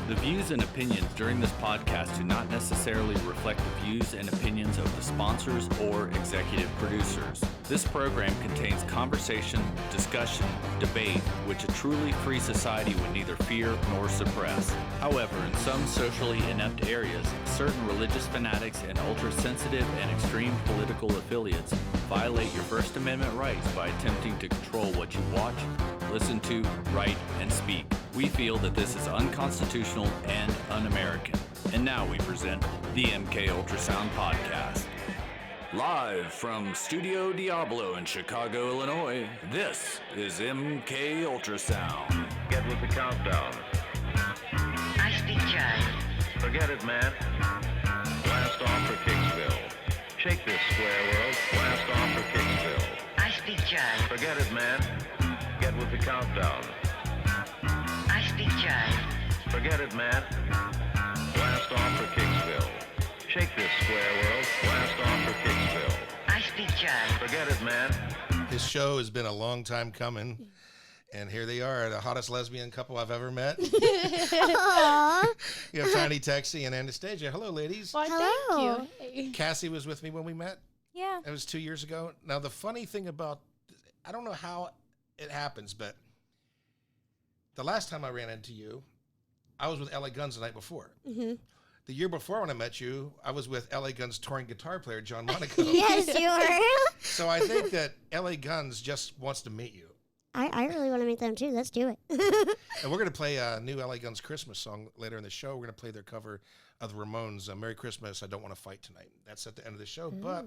The views and opinions during this podcast do not necessarily reflect the views and opinions of the sponsors or executive producers. This program contains conversation, discussion, debate, which a truly free society would neither fear nor suppress. However, in some socially inept areas, certain religious fanatics and ultra-sensitive and extreme political affiliates violate your First Amendment rights by attempting to control what you watch, listen to, write, and speak. We feel that this is unconstitutional and un-American. And now we present the MKULTRASOUND podcast. Live from Studio Diablo in Chicago, Illinois, this is MKULTRASOUND. Get with the countdown. I speak jive. Forget it, man. Blast off for Kicksville. Shake this square world. Blast off for Kicksville. I speak jive. Forget it, man. Get with the countdown. I speak jive. Forget it, man. Blast off for Kicksville. Shake this square world. Blast off for Kicksville. I speak jive. Forget it, man. This show has been a long time coming, and here they are, the hottest lesbian couple I've ever met. You have Tiny, Texie, and Anastasia. Hello, ladies. Well, Hello. thank you. Cassie was with me when we met. Yeah. It was 2 years ago. Now, the funny thing about, I don't know how it happens, but the last time I ran into you, I was with LA Guns the night before. Mm-hmm. The year before when I met you, I was with LA Guns touring guitar player John Monaco. Yes, you are. So I think that LA Guns just wants to meet you. I really want to meet them too. Let's do it. And we're going to play a new LA Guns Christmas song later in the show. We're going to play their cover of the Ramones, Merry Christmas, I Don't Want to Fight Tonight. That's at the end of the show. But,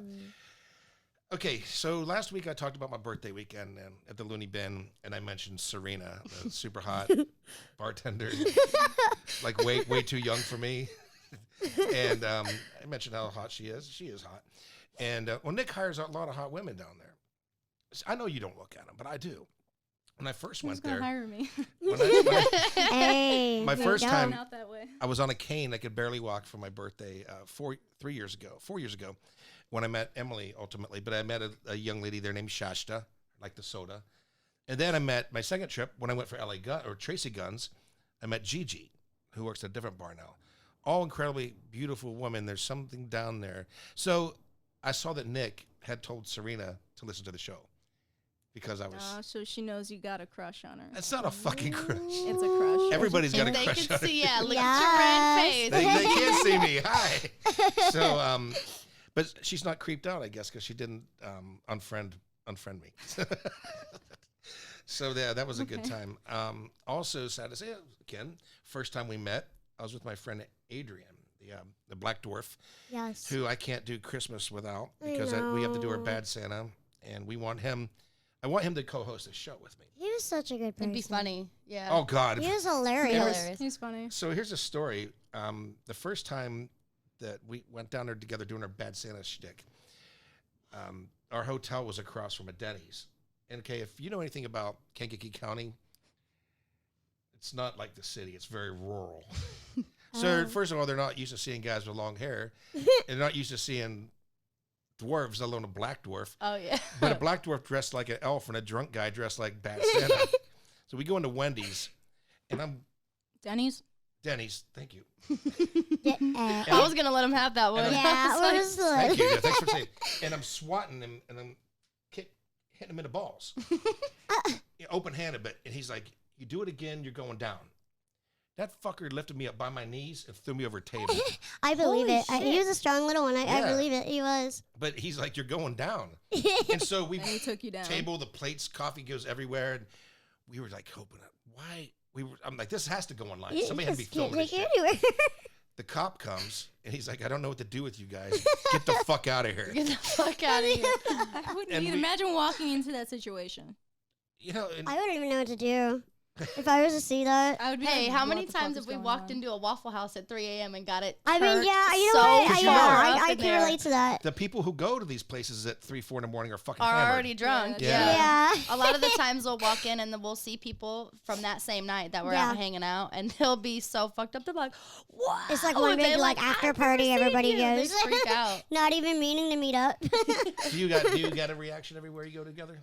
okay, so last week I talked about my birthday weekend at the Looney Bin, and I mentioned Serena, the super hot bartender, like way too young for me. And I mentioned how hot she is. She is hot. And, well, Nick hires a lot of hot women down there. I know you don't look at them, but I do. When I first went there, hire me? Hey, my there first you go. time, Out that way. I was on a cane. I could barely walk for my birthday 4 years ago, when I met Emily ultimately. But I met a young lady there named Shasta, like the soda. And then I met my second trip when I went for Tracy Guns. I met Gigi, who works at a different bar now. All incredibly beautiful women. There's something down there. So I saw that Nick had told Serena to listen to the show because I was. So she knows you got a crush on her. It's not a fucking crush. It's a crush. Everybody's got a They crush can on her. see, yeah, look Yes. at your red face. They can't see me. Hi. So, but she's not creeped out, I guess, because she didn't unfriend me. So yeah, that was a good time. Also, sad to say, again, first time we met, I was with my friend Adrian, the Black Dwarf, Yes. who I can't do Christmas without because we have to do our Bad Santa, and we want him. I want him to co-host the show with me. He was such a good person. It'd be funny. Yeah. Oh God. He was hilarious. Hilarious. He's funny. So here's a story. The first time that we went down there together doing our Bad Santa shtick, our hotel was across from a Denny's. And okay, if you know anything about Kankakee County, it's not like the city. It's very rural. So first of all, they're not used to seeing guys with long hair. They're not used to seeing dwarves, let alone a black dwarf. Oh, yeah. But a black dwarf dressed like an elf and a drunk guy dressed like Bad Santa. So we go into Wendy's, and I'm Denny's? Denny's. Thank you. I was going to let him have that one. Yeah, I what was was Thank the? you. Yeah, thanks for saying. And I'm swatting him, and I'm hitting him in the balls, open-handed. But and he's like, "You do it again, you're going down." That fucker lifted me up by my knees and threw me over a table. I believe Holy it. He was a strong little one. I Yeah. believe it. He was. But he's like, "You're going down." And so we And he took you down. table the plates, coffee goes everywhere, and we were like hoping, why? I'm like, this has to go online. You Somebody had to be just can't filming this take shit. it anywhere. The cop comes, and he's like, "I don't know what to do with you guys. Get the fuck out of here." Get the fuck out of here. I wouldn't And even imagine walking into that situation. You know, and I wouldn't even know what to do if I was to see that. I would be Hey, like, how what many the fuck times is have we going walked on? into a Waffle House at 3 a.m. and got it I mean, turned yeah, you know so what? far up I in can there relate to that. the people who go to these places at 3, 4 in the morning are fucking are hammered. already drunk. Yeah. Yeah. A lot of the times we'll walk in and then we'll see people from that same night that were out hanging out, and they'll be so fucked up. They're like, "What?" It's like one And big they're like after "I've never party. seen Everybody you." They goes. freak out. Not even meaning to meet up. Do you get a reaction everywhere you go together?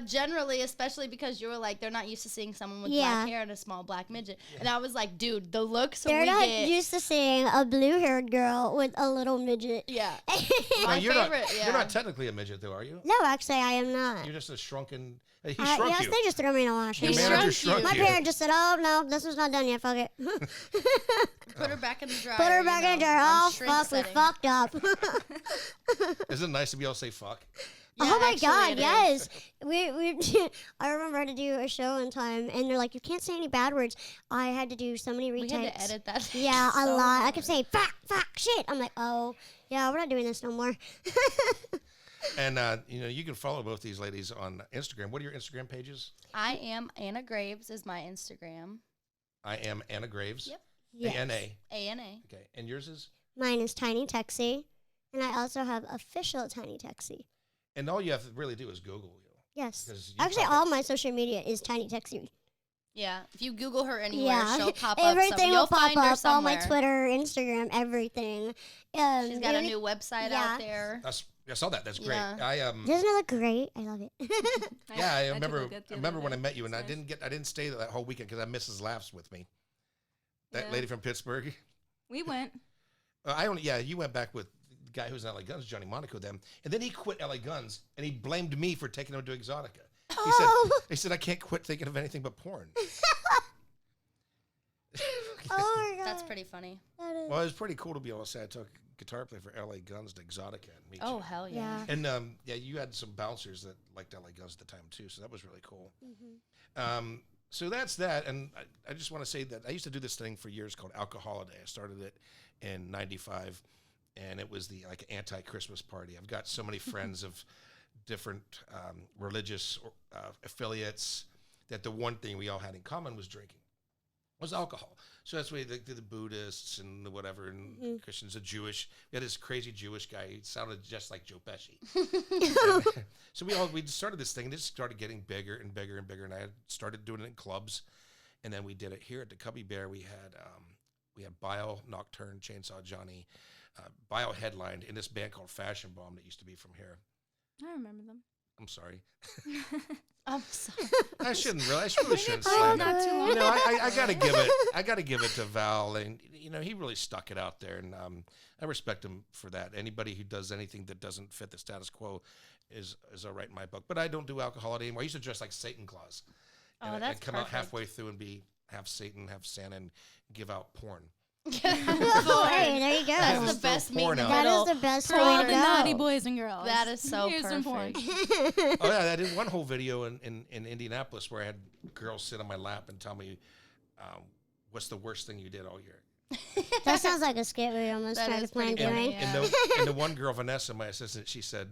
Generally, especially because you were like, they're not used to seeing someone with black hair and a small black midget. And I was like, dude, the looks They're we not get. used to seeing a blue-haired girl with a little midget. Yeah. Now, My you're favorite, not, yeah. You're not technically a midget, though, are you? No, actually, I am not. You're just a shrunken. He shrunk yes, you. they just threw me in a wash. Your He manager shrunk shrunk you. My you. parents just said, "Oh no, this was not done yet. Fuck it." Put her back in the dryer. Put her back in the jar. on Oh shrink fuck, we setting. fucked up. Isn't it nice to be able to say fuck? Yeah, oh my actually god, it yes. We I remember I had to do a show one time, and they're like, "You can't say any bad words." I had to do so many We retakes. had to edit that. Yeah, a so lot. I hard. kept saying fuck, shit. I'm like, oh yeah, we're not doing this no more. And you can follow both these ladies on Instagram. What are your Instagram pages? I am Anna Graves is my Instagram. I am Anna Graves. Yep. Yes. A-N-A. ANA. Okay. And yours is? Mine is Tiny Texie, and I also have official Tiny Texie. And all you have to really do is Google you. Yes. 'Cause you Actually, pop all up. my social media is Tiny Texie. Yeah. If you Google her anywhere, Yeah, she'll pop up. everything You'll will pop find her up. All my somewhere. Twitter, Instagram, everything. She's got the a only- new website yeah. out there. I saw that. That's great. Yeah. Doesn't it look great? I love it. Yeah, I took a remember. look at the I other remember when day. I met you, and It's I nice. didn't stay that whole weekend because I had Mrs. Laughs with me. That Yeah. lady from Pittsburgh. We went. You went back with the guy who's in LA Guns, Johnny Monaco, then, and then he quit LA Guns, and he blamed me for taking him to Exotica. He said I can't quit thinking of anything but porn. Oh my god. That's pretty funny. That is- Well, it was pretty cool to be able to say I took a guitar player for LA Guns to Exotica and meet Oh, you. hell yeah. Yeah. And you had some bouncers that liked LA Guns at the time too, so that was really cool. So that's that, and I just want to say that I used to do this thing for years called Alcoholiday. I started it in '95, and it was the anti-Christmas party. I've got so many friends of different religious affiliates that the one thing we all had in common was drinking, was alcohol. So that's why the Buddhists and the whatever, and Christians, the Jewish. We had this crazy Jewish guy. He sounded just like Joe Pesci. So we started this thing, and it just started getting bigger and bigger and bigger. And I had started doing it in clubs, and then we did it here at the Cubby Bear. We had Bio, Nocturne, Chainsaw Johnny, Bio headlined in this band called Fashion Bomb that used to be from here. I remember them. I'm sorry. I'm sorry. I really shouldn't Oh, slam not it. too long. You know, I gotta give it to Val, and he really stuck it out there, and I respect him for that. Anybody who does anything that doesn't fit the status quo is all right in my book. But I don't do alcohol anymore. I used to dress like Satan Claus. Oh, And that's I'd come out perfect. halfway through and be half Satan, half Santa, and give out porn. Oh, hey, there you go. That's Just the best throw meat in porn the out. That middle. is the best For way all to the go. naughty boys and girls. That is so Here's some porn. perfect. Oh yeah, I did one whole video in Indianapolis where I had girls sit on my lap and tell me, what's the worst thing you did all year. That sounds like a skit we almost That tried to is plan pretty funny, doing. yeah. And the one girl, Vanessa, my assistant, she said,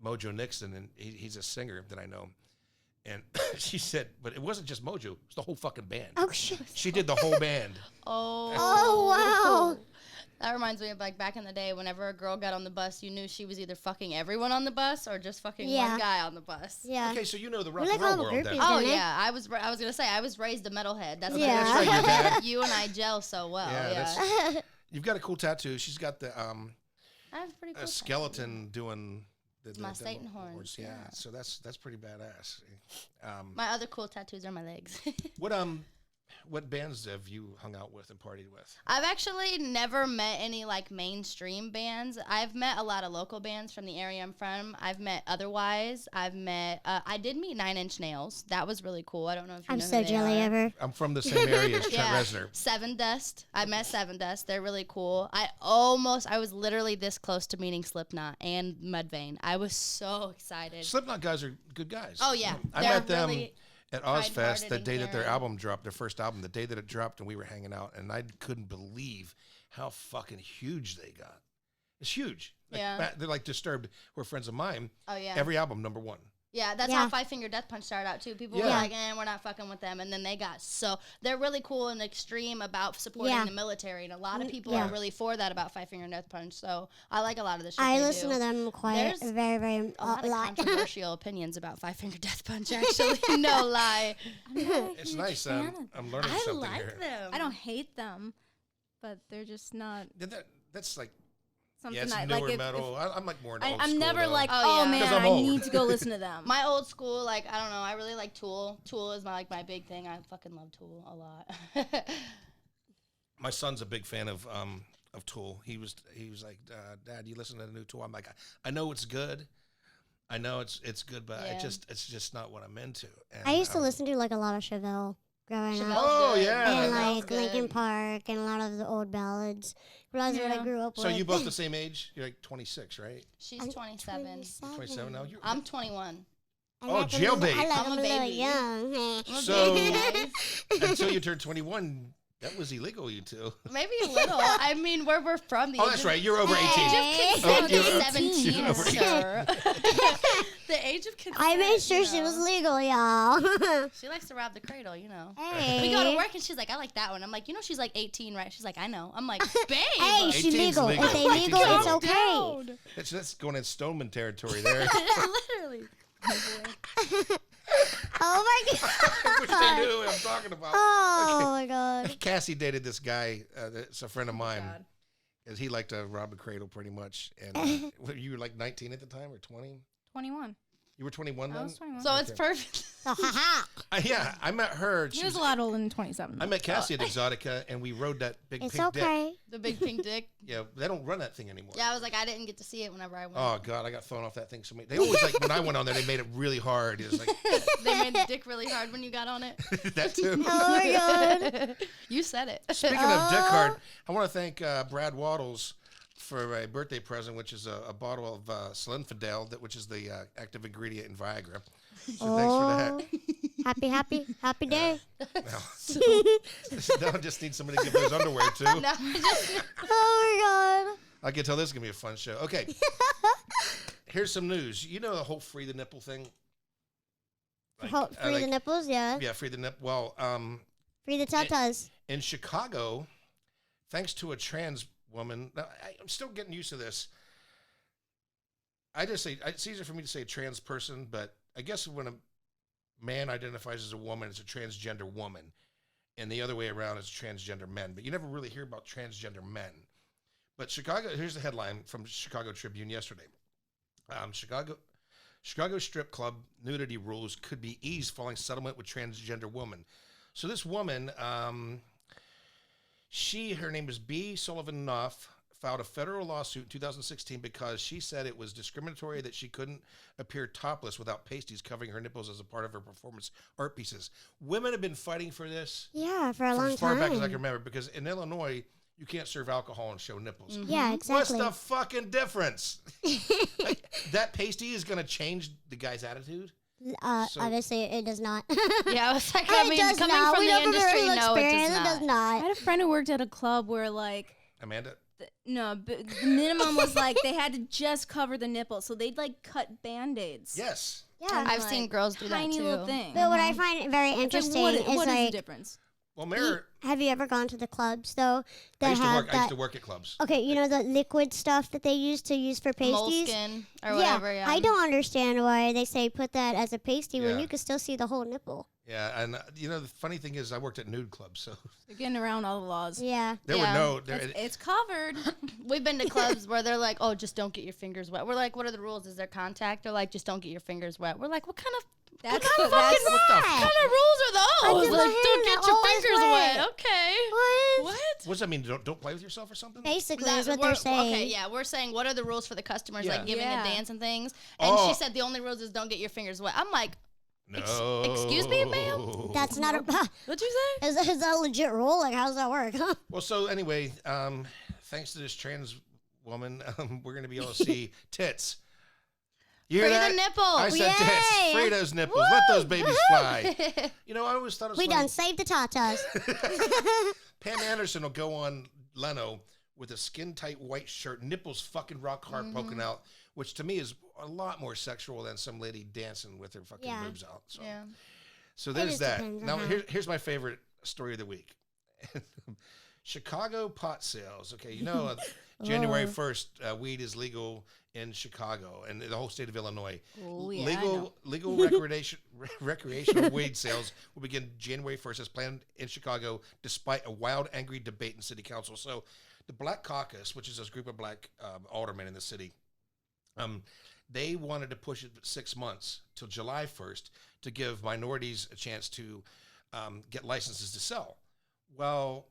Mojo Nixon, and he's a singer that I know. And she said, but it wasn't just Mojo, it was the whole fucking band. Oh shit. She did the whole band. Oh wow. That reminds me of like back in the day, whenever a girl got on the bus, you knew she was either fucking everyone on the bus or just fucking Yeah. one guy on the bus. Yeah. Okay, so you know the rock We and like roll all the world then. groupies. Oh Didn't they? yeah, I was gonna say I was raised a metalhead. That's Yeah. That's right, your dad. you and I gel so well. Yeah, Yeah, that's- You've got a cool tattoo. She's got the I have pretty cool. a skeleton doing the my Satan horns, Yeah, yeah. so that's pretty badass. My other cool tattoos are my legs. What bands have you hung out with and partied with? I've actually never met any like mainstream bands. I've met a lot of local bands from the area I'm from. I've met Otherwise. I've met. I did meet 9 Inch Nails. That was really cool. I don't know if you I'm know so who they jelly are. ever. I'm from the same area as Trent Yeah. Reznor. Seven Dust. I met Seven Dust. They're really cool. I was literally this close to meeting Slipknot and Mudvayne. I was so excited. Slipknot guys are good guys. Oh, yeah. I They're met them really at kind-hearted Ozfest the and day that their caring. album dropped, their first album, the day that it dropped, and we were hanging out, and I couldn't believe how fucking huge they got. It's huge. Like, Yeah. They're like Disturbed, who are friends of mine. Oh, yeah. Every album, #1. Yeah, that's Yeah. how Five Finger Death Punch started out too. People were Yeah. like, we're not fucking with them. And then they got they're really cool and extreme about supporting Yeah. the military. And a lot of people Yeah. are really for that about Five Finger Death Punch. So I like a lot of the shit I they listen do. to them quite There's very, very a lot a of lot. controversial opinions about Five Finger Death Punch, actually. No lie. It's nice. I'm learning I something like here. them. I don't hate them, but they're just not. That's like Something Yeah, it's that, newer like if, metal. I'm like more into old I'm school, never though. like, Oh, oh, yeah. man, 'Cause I'm I old. need to go listen to them. My old school, like, I don't know. I really like Tool. Tool is my big thing. I fucking love Tool a lot. My son's a big fan of Tool. He was like, Dad, you listen to the new Tool? I'm like, I know it's good. I know it's good, but Yeah. it's just not what I'm into. And I used to listen to like a lot of Chevelle growing up. Chevelle's Oh, good. yeah. And Chevelle's like good. Linkin Park and a lot of the old ballads. That's what I Yeah. grew up So with. you both the same age? You're like 26, right? She's I'm 27. 27 now. I'm 21. I Oh, like 'em a little- jailbait. I like I'm a 'em a little baby. young. I'm a So- baby, guys. Until you turned 21, that was illegal, you two. Maybe a little. I mean, where we're from. The Oh, age that's of- right. You're over The 18. age of consent you're is over 17, 18. Over 18. sir. The age of consent. I made sure you she was know. legal, y'all. She likes to rob the cradle, you know. Hey. We go to work and she's like, I like that one. I'm like, you know, she's like 18, right? She's like, I know. I'm like, babe. Hey, she 18's legal. legal. If they 18's legal, it's legal. okay. That's going in Stoneman territory there. Literally. Oh my I wish they god. knew what I'm talking about. Oh my god. Cassie dated this guy. That's a friend of mine. God. And he liked to rob a cradle pretty much. And you were like 19 at the time or 20? 21. You were 21 I then? was 21. So it's perfect. So, ha Yeah, I met her. he was a lot older than 27. I met Cassie at Exotica, and we rode that big It's pink dick. okay. The big pink dick. Yeah, they don't run that thing anymore. Yeah, I was like, I didn't get to see it whenever I went. Oh God, I got thrown off that thing so many. They always like when I went on there, they made it really hard. It was like They made the dick really hard when you got on it. that too. Oh my god. You said it. Speaking of dick hard, I want to thank Brad Waddles for a birthday present, which is a bottle of Slenfidel, which is the active ingredient in Viagra. So thanks for that. Happy day. Now I just need somebody to give those underwear to. No, I just, Oh I can tell this is gonna be a fun show. Okay, here's some news. You know the whole free the nipple thing. my god. Free the nipples, yeah. Yeah, free the nipple. Well, Free the tatas. in Chicago, thanks to a trans woman. Now, I'm still getting used to this. I just say it's easier for me to say trans person, but I guess when a man identifies as a woman, it's a transgender woman, and the other way around is transgender men. But you never really hear about transgender men. But Chicago, here's the headline from Chicago Tribune yesterday. Chicago strip club nudity rules could be eased following settlement with transgender woman. So this woman, her name is B. Sullivan Knopf, filed a federal lawsuit in 2016 because she said it was discriminatory that she couldn't appear topless without pasties covering her nipples as a part of her performance art pieces. Women have been fighting for this Yeah, for a from long as far time. back as I can remember, because in Illinois, you can't serve alcohol and show nipples. Yeah, exactly. What's the fucking difference? Like, that pasty is going to change the guy's attitude? So- Obviously, it does not. yeah, I was like, It I mean, does coming not. from We the know from industry, personal no, it experience, does it does not. I not. had a friend who worked at a club where, like, Amanda? the minimum was, like, they had to just cover the nipple. So they'd, like, cut Band-Aids. Yes. Yeah. I've like, seen girls do that Tiny too. little thing. But what I find very It's like, interesting what is is the like, difference? Well, Mayor, have you ever gone to the clubs though I that used, have I used that? to work at clubs. Okay, you know the liquid stuff that they use for pasties. Moleskin or whatever. Yeah, I don't understand why they say put that as a pasty when Yeah. you can still see the whole nipple. Yeah, and you know, the funny thing is I worked at nude clubs, so They're getting around all the laws. Yeah. there Yeah. were no... There, It's covered. We've been to clubs where they're like, "Oh, just don't get your fingers wet." We're like, "What are the rules? Is there contact?" They're like, "Just don't get your fingers wet." We're like, "What kind of That's what the rules are those? did my Like, don't hair get your always fingers wet. wet." Okay. What? What? What does that mean? Don't play with yourself or something? Basically, That- is what we're- they're saying. Okay, yeah, we're saying what are the rules for the customers, Yeah. like giving Yeah. a dance and things. And Oh. she said the only rules is don't get your fingers wet. I'm like, No. excuse me, ma'am? That's not a. what'd you say? Is that a legit rule? Like, how does that work? Well, so anyway, thanks to this trans woman, we're going to be able to see tits. You hear Free that? the nipple. I said Yay. tits. Free those nipples. Let those babies fly. You know, I always thought it was We funny. done saved the tatas. Pam Anderson will go on Leno with a skin-tight white shirt, nipples fucking rock hard poking out, which to me is a lot more sexual than some lady dancing with her fucking Yeah. boobs out. So, Yeah. so there's just that. depends on Now, how- here's my favorite story of the week. Chicago pot sales. Okay, you know, January 1st, weed is legal in Chicago and the whole state of Illinois. Oh, yeah, I know. Legal recreational weed sales will begin January 1st as planned in Chicago, despite a wild, angry debate in city council. So the Black Caucus, which is this group of black aldermen in the city, they wanted to push it 6 months till July 1st to give minorities a chance to get licenses to sell. Well,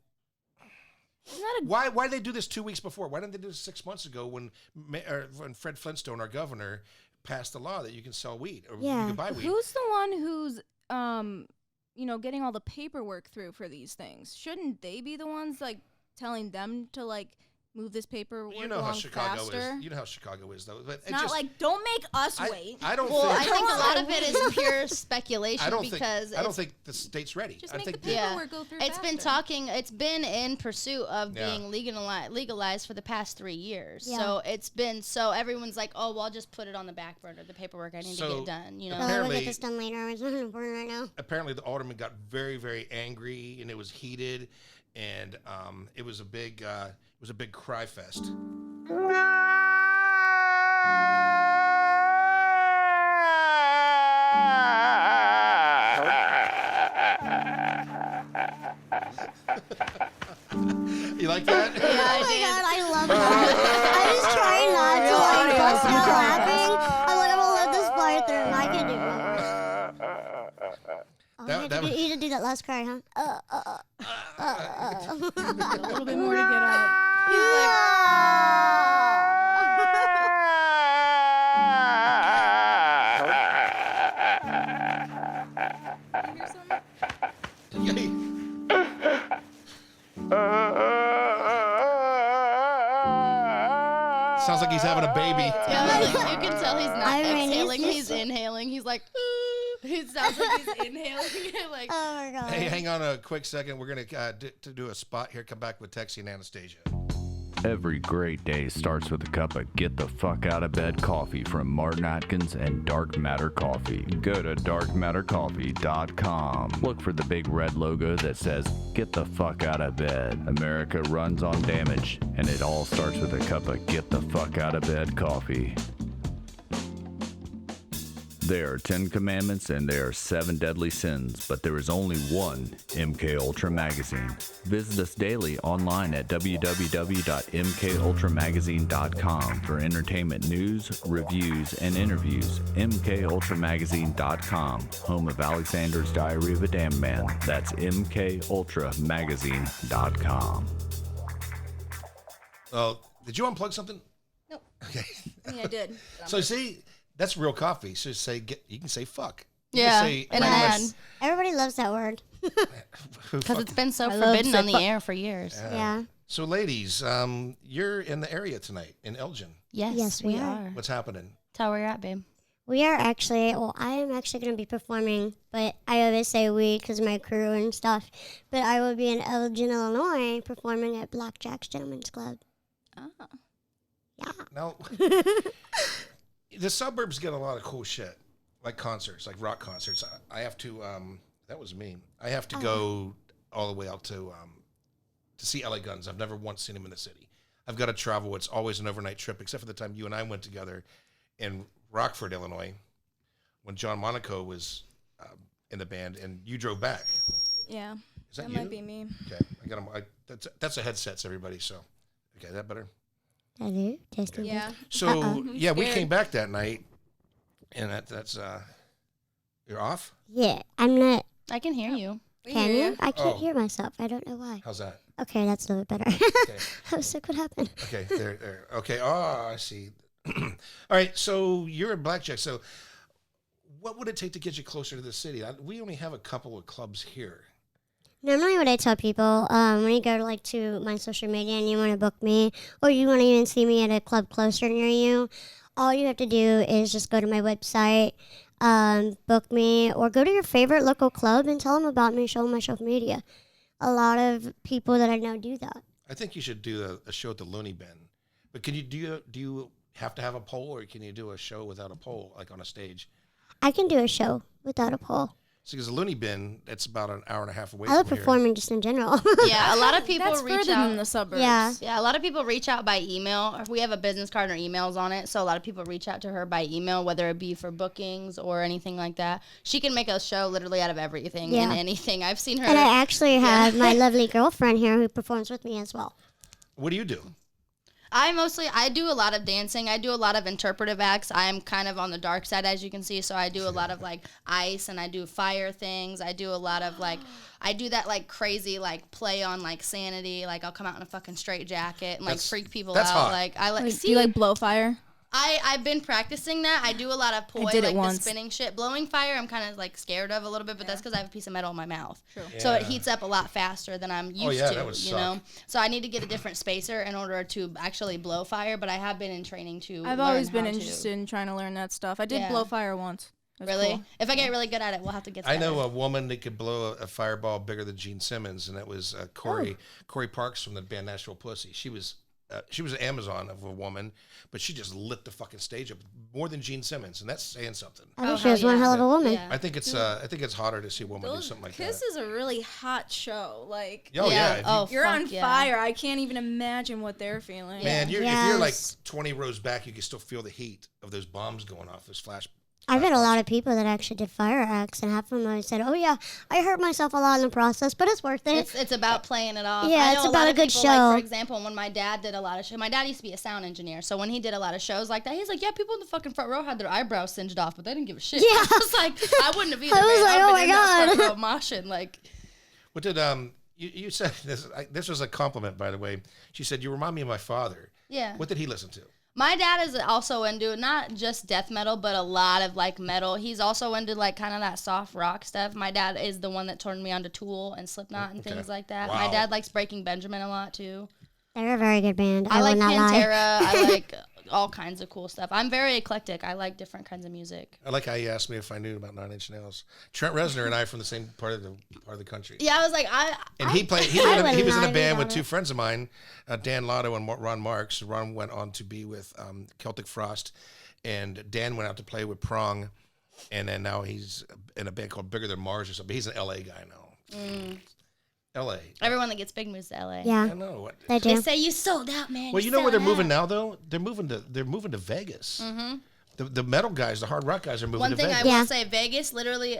why did they do this 2 weeks before? Why didn't they do this 6 months ago when Fred Flintstone, our governor, passed the law that you can sell weed or you can buy weed? Who's the one who's getting all the paperwork through for these things? Shouldn't they be the ones like telling them to like move this paperwork along faster? You know how Chicago is, though. But it's not like, don't make us wait. I don't Well, think. I think a lot of it is pure speculation I don't because think the state's ready. Just I make think the paperwork go through faster. It's been in pursuit of being legalized for the past 3 years. Yeah. So everyone's like, oh, well, I'll just put it on the back burner, the paperwork I need to get done, you know? We'll Apparently- get this done later. It's not important right now. apparently the alderman got very, very angry and it was heated, and it was a big cry fest. You like that? Yeah, I Oh my did. god, I love that. I was trying not to like bust out laughing. I'm like, I'm gonna let this fly through, and I can do it. You did do that last cry, huh? A little bit more to get out. Hear something? Sounds like he's having a baby. Yeah, like, you can tell he's not I mean, exhaling, it's he's just- inhaling. He's like, it sounds like he's inhaling. like, Oh my god. Hey, hang on a quick second. We're going to do a spot here. Come back with Texie and Anastasia. Every great day starts with a cup of get the fuck out of bed coffee from Martin Atkins and Dark Matter Coffee. Go to darkmattercoffee.com. Look for the big red logo that says get the fuck out of bed. America runs on damage, and it all starts with a cup of get the fuck out of bed coffee. There are 10 commandments and there are 7 deadly sins, but there is only one MK Ultra Magazine. Visit us daily online at www.mkultramagazine.com for entertainment news, reviews, and interviews. mkultramagazine.com, home of Alexander's Diary of a Damned Man. That's mkultramagazine.com. Well, did you unplug something? Nope. Okay. I mean, I did. So see, that's real coffee. So you can say fuck. You yeah, can say, an pretty much, ad. Everybody loves that word. Because it's been so I love forbidden on the Zippo. air for years. Yeah. So ladies, you're in the area tonight in Elgin. Yes, we we are. are. What's happening? Tell where you're at, babe. We are actually, I am actually going to be performing, but I always say we because my crew and stuff. But I will be in Elgin, Illinois, performing at Blackjack's Gentlemen's Club. Oh. Yeah. Now, the suburbs get a lot of cool shit, like concerts, like rock concerts. I have to, that was me. I have to go all the way out to see LA Guns. I've never once seen them in the city. I've got to travel. It's always an overnight trip, except for the time you and I went together in Rockford, Illinois, when John Monaco was in the band, and you drove back. Yeah. Is that That you? might be me. Okay, I got them. That's a headsets, everybody. So, okay, is that better? Hello, testing. Yeah. So yeah, we scared. came back that night, and that's you're off. Yeah, I'm not. I can hear you. We Can hear you? I can't Oh. hear myself. I don't know why. How's that? Okay, that's a little bit better. Okay. I was like, what happened? Okay, there. Okay. Oh, I see. All right. So you're in Blackjack. So what would it take to get you closer to the city? We only have a couple of clubs here. Normally, what I tell people, when you go to my social media and you want to book me, or you want to even see me at a club closer near you, all you have to do is just go to my website, book me, or go to your favorite local club and tell them about me, show them my social media. A lot of people that I know do that. I think you should do a show at the Looney Bin. But can you do you have to have a pole, or can you do a show without a pole, like on a stage? I can do a show without a pole. So because the Looney Bin, it's about an hour and a half away. I love from here. performing just in general. Yeah, a lot of people That's reach further out. than the suburbs. Yeah. Yeah, a lot of people reach out by email. We have a business card and our emails on it, so a lot of people reach out to her by email, whether it be for bookings or anything like that. She can make a show literally out of everything Yeah. and anything. I've seen her. And I actually have my lovely girlfriend here who performs with me as well. What do you do? I do a lot of dancing. I do a lot of interpretive acts. I am kind of on the dark side, as you can see. So I do a lot of like ice, and I do fire things. I do a lot of like, I do that like crazy like play on like sanity. Like I'll come out in a fucking straight jacket and like freak people out. Hot. Like I like. Wait, do you like blow fire? I've been practicing that. I do a lot of poi, I did it like once. the spinning shit. Blowing fire, I'm kind of like scared of a little bit, but that's because I have a piece of metal in my mouth. True. So it Yeah. heats up a lot faster than I'm used that to, would you suck. know? So I need to get a different spacer in order to actually blow fire, but I have been in training to I've learn always been how to. interested in trying to learn that stuff. I did Yeah. blow fire once. That's Really? cool. If I get really good at it, we'll have to get I together. know a woman that could blow a fireball bigger than Gene Simmons, and that was Corey Parks from the band Nashville Pussy. She was an Amazon of a woman, but she just lit the fucking stage up more than Gene Simmons, and that's saying something. I think she hell was one yeah. hell of a woman. Yeah. I think it's hotter to see a woman do something like Kiss that. is a really hot show. Like, Oh yeah, if you- Oh, you're fuck on yeah. fire. I can't even imagine what they're feeling. man, if you're like Yes. 20 rows back, you can still feel the heat of those bombs going off. Those flash. I've met a lot of people that actually did fire acts, and half of them always said, "Oh yeah, I hurt myself a lot in the process, but it's worth it." It's about playing it off. Yeah, I know it's a about lot a of good people, show. Like, for example, when my dad did a lot of shows, my dad used to be a sound engineer, so when he did a lot of shows like that, he's like, yeah, people in the fucking front row had their eyebrows singed off, but they didn't give a shit. Yeah. I was like, I wouldn't have either. I was man. like, I've oh been my in that God. front row moshing, like. What did you said this? This was a compliment, by the way. She said you remind me of my father. Yeah. What did he listen to? My dad is also into not just death metal, but a lot of like metal. He's also into like kind of that soft rock stuff. My dad is the one that turned me on to Tool and Slipknot and things like that. Wow. My dad likes Breaking Benjamin a lot too. They're a very good band. I I like will not lie. Pantera. I like all kinds of cool stuff. I'm very eclectic. I like different kinds of music. I like how you asked me if I knew about Nine Inch Nails. Trent Reznor and I are from the same part of the country. Yeah, I was like, And he played. He I was in a would band lie with about two it. friends of mine, Dan Lotto and Ron Marks. Ron went on to be with Celtic Frost, and Dan went out to play with Prong, and then now he's in a band called Bigger Than Mars or something. He's an LA guy now. LA. everyone that gets big moves to LA. Yeah, I know. they They do. say you sold out, man. Well, you know where they're sold moving out. now, though. They're moving to Vegas. Mm-hmm. The metal guys, the hard rock guys, are moving One to thing Vegas. I Yeah. will say, Vegas literally,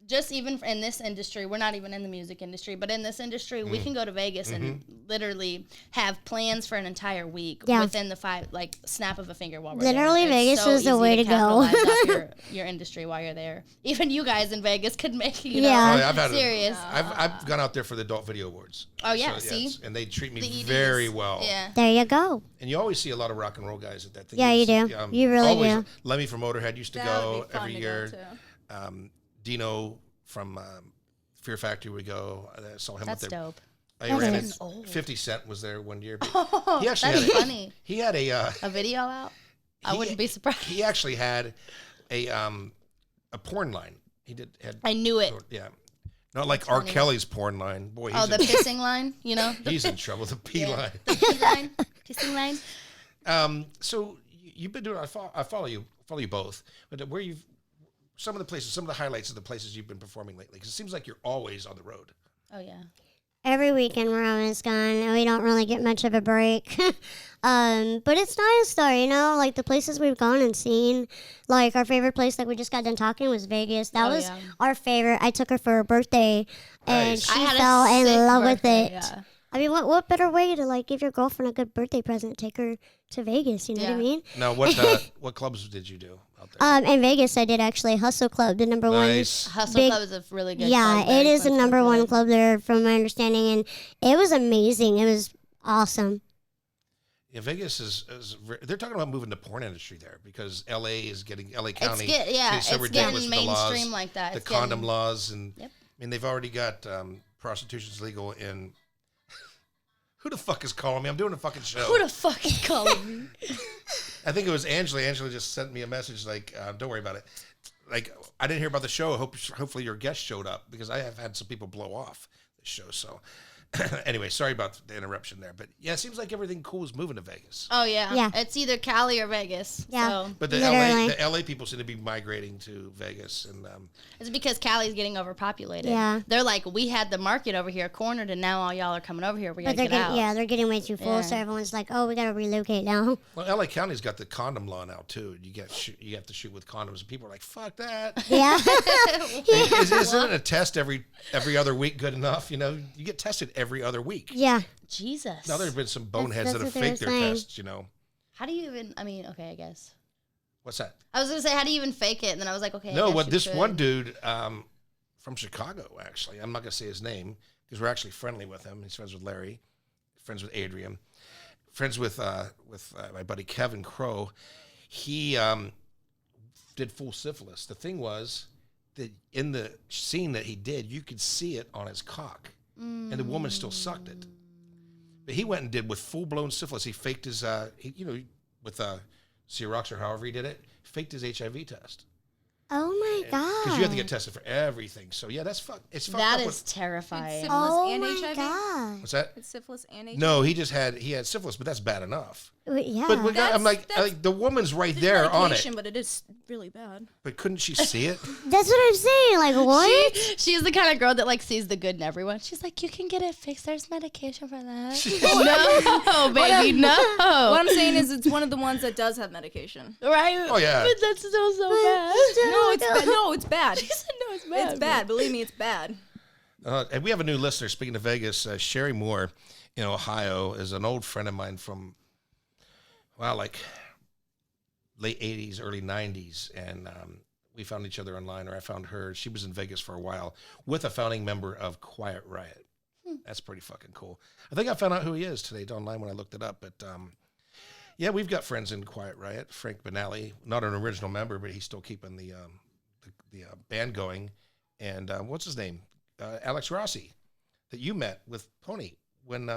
just even in this industry, we're not even in the music industry, but in this industry, we can go to Vegas and literally have plans for an entire week Yeah. within the snap of a finger while we're Literally, there. It's Vegas so is the easy way to go. capitalize off your industry while you're there. Even you guys in Vegas could make you know Yeah. Oh, yeah, I've had serious. I've gone out there for the Adult Video Awards. Oh, yeah, see? it's- and they treat me The EDs. very well. Yeah. There you go. And you always see a lot of rock and roll guys at that thing. Yeah, you do. You really always, do. Lemmy from Motorhead used to That go would be fun every to year. go to. Dino from Fear Factory would go. I saw him That's up there. dope. I That ran is. it. 50 Cent was there one year. Oh, He actually that's had a- funny. He had a. A video out? I He- wouldn't be surprised. He actually had a porn line. I knew it. Yeah, not like R. Kelly's porn line. Boy, Oh, he's, the pissing line, you know? he's in trouble. The P line. The pee line, kissing line. So you've been doing. I follow you both. But where you've some of the places, some of the highlights of the places you've been performing lately, because it seems like you're always on the road. Oh, yeah. Every weekend we're almost gone, and we don't really get much of a break. But it's nice though, you know, like the places we've gone and seen. Like our favorite place, like we just got done talking, was Vegas. That Oh, was yeah. our favorite. I took her for her birthday, and Nice. she I had a fell in sick love birthday, with it. yeah. I mean, what better way to like give your girlfriend a good birthday present? Take her to Vegas. You know what I Yeah. mean? Now, what clubs did you do out there? In Vegas, I did actually Hustle Club, the number Nice. Hustle Big- Club is a really good yeah, club. Very it is the fun number club, one yeah. club there, from my understanding, and it was amazing. It was awesome. Yeah, Vegas they're talking about moving the porn industry there because LA It's County yeah, is so it's ridiculous getting with the laws, mainstream like that. the It's condom getting- laws, and Yep. I mean they've already got prostitution's legal in. Who the fuck is calling me? I'm doing a fucking show. Who the fuck is calling me? I think it was Angela. Angela just sent me a message like, "Don't worry about it." Like I didn't hear about the show. Hopefully your guest showed up because I have had some people blow off the show. So anyway, sorry about the interruption there, but yeah, it seems like everything cool is moving to Vegas. Oh, yeah. Yeah. It's either Cali or Vegas. Yeah. So But the Literally. LA people seem to be migrating to Vegas, and it's because Cali's getting overpopulated. Yeah. They're like, we had the market over here cornered, and now all y'all are coming over here. We But gotta they're get out. they're getting way too full, Yeah. so everyone's like, "Oh, we gotta relocate now." well, LA County's got the condom law now too. You have to shoot with condoms, and people are like, "Fuck that." Yeah, Isn't a test every other week good enough? You know, you get tested every other week. Yeah. Jesus. Now, there have been some boneheads That's that have what they were faked their saying. tests, you know. How do you even? I mean, okay, I guess. What's that? I was gonna say, how do you even fake it? And then I was like, okay. I No, guess what you this could. one dude from Chicago, actually. I'm not going to say his name because we're actually friendly with him. He's friends with Larry, friends with Adrian, friends with my buddy Kevin Crow. He did full syphilis. The thing was that in the scene that he did, you could see it on his cock, and the woman still sucked it. But he went and did with full-blown syphilis. He faked his, with Xerox or however he did it, faked his HIV test. Oh my god. Because you have to get tested for everything. So yeah, that's fuck. It's fucked That up. is terrifying. Syphilis Oh and my HIV? god. What's that? It's syphilis and HIV. No, he had syphilis, but that's bad enough. Yeah. But we got, I'm That's- like the woman's right It's there on it. medication, but it is really bad. But couldn't she see it? That's what I'm saying. Like what? She's the kind of girl that like sees the good in everyone. She's like, you can get it fixed. There's medication for that. No, baby, no. What I'm saying is, it's one of the ones that does have medication. Right? Oh, yeah. But that's still so bad. No, it's bad. No, it's bad. She said, no, it's bad. It's bad. Believe me, it's bad. And we have a new listener. Speaking of Vegas, Sherry Moore in Ohio is an old friend of mine from, like late 80s, early 90s. And we found each other online, or I found her. She was in Vegas for a while with a founding member of Quiet Riot. That's pretty fucking cool. I think I found out who he is today online when I looked it up. But yeah, we've got friends in Quiet Riot. Frank Benally, not an original member, but he's still keeping the band going. And what's his name? Alex Rossi, that you met with Pony when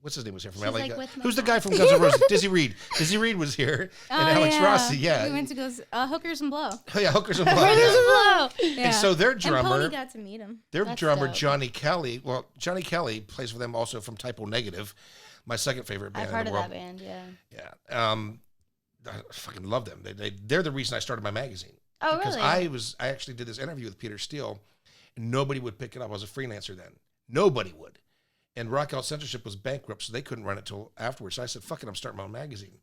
what's his name was here from She's LA? like with my Who's the mom. guy from Guns N' Roses? Dizzy Reed. Dizzy Reed was here, and Alex Rossi. Yeah, We went to go Hookers and Blow. oh, yeah, Hookers and Blood. Hello. Yeah. And so their And drummer, Pony got to meet him. their That's drummer dope. Johnny Kelly. Well, Johnny Kelly plays for them also from Typo Negative, my second favorite band I've heard in of the world. that band, yeah. Yeah. I fucking love them. They're the reason I started my magazine. Oh, Because really? I actually did this interview with Peter Steele, and nobody would pick it up. I was a freelancer then. Nobody would. And Rock Out Censorship was bankrupt, so they couldn't run it till afterwards. So I said, fuck it, I'm starting my own magazine.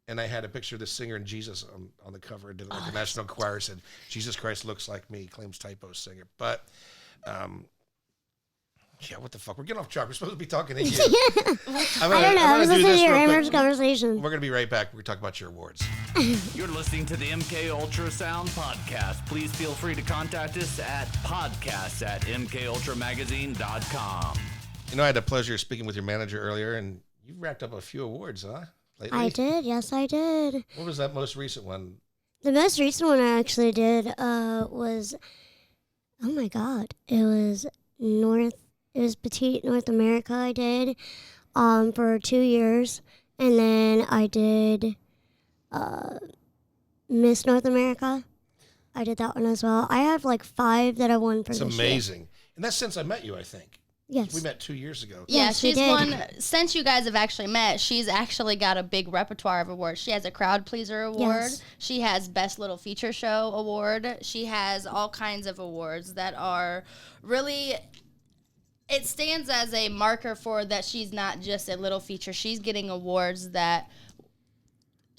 And I had a picture of this singer and Jesus on the cover. I did it like a national choir. Said, Jesus Christ looks like me, claims typo singer. But, yeah, what the fuck? We're getting off track. We're supposed to be talking to you. I don't know. I was listening to your Amherst conversation. We're going to be right back. We're going to talk about your awards. You're listening to the MK Ultrasound podcast. Please feel free to contact us at podcast@mkultramagazine.com. You know, I had the pleasure of speaking with your manager earlier, and you've racked up a few awards, huh? Lately? I did. Yes, I did. What was that most recent one? The most recent one I actually did was, oh my god, it was Petite North America. I did for 2 years, and then I did Miss North America. I did that one as well. I have like 5 that I won for It's this year. amazing. And that's since I met you, I think. Yes. We met 2 years ago. Yeah, Yes, we she's did. won. Since you guys have actually met, she's actually got a big repertoire of awards. She has a Crowd Pleaser Award. Yes. She has Best Little Feature Show Award. She has all kinds of awards that are really... It stands as a marker for that she's not just a little feature. She's getting awards that...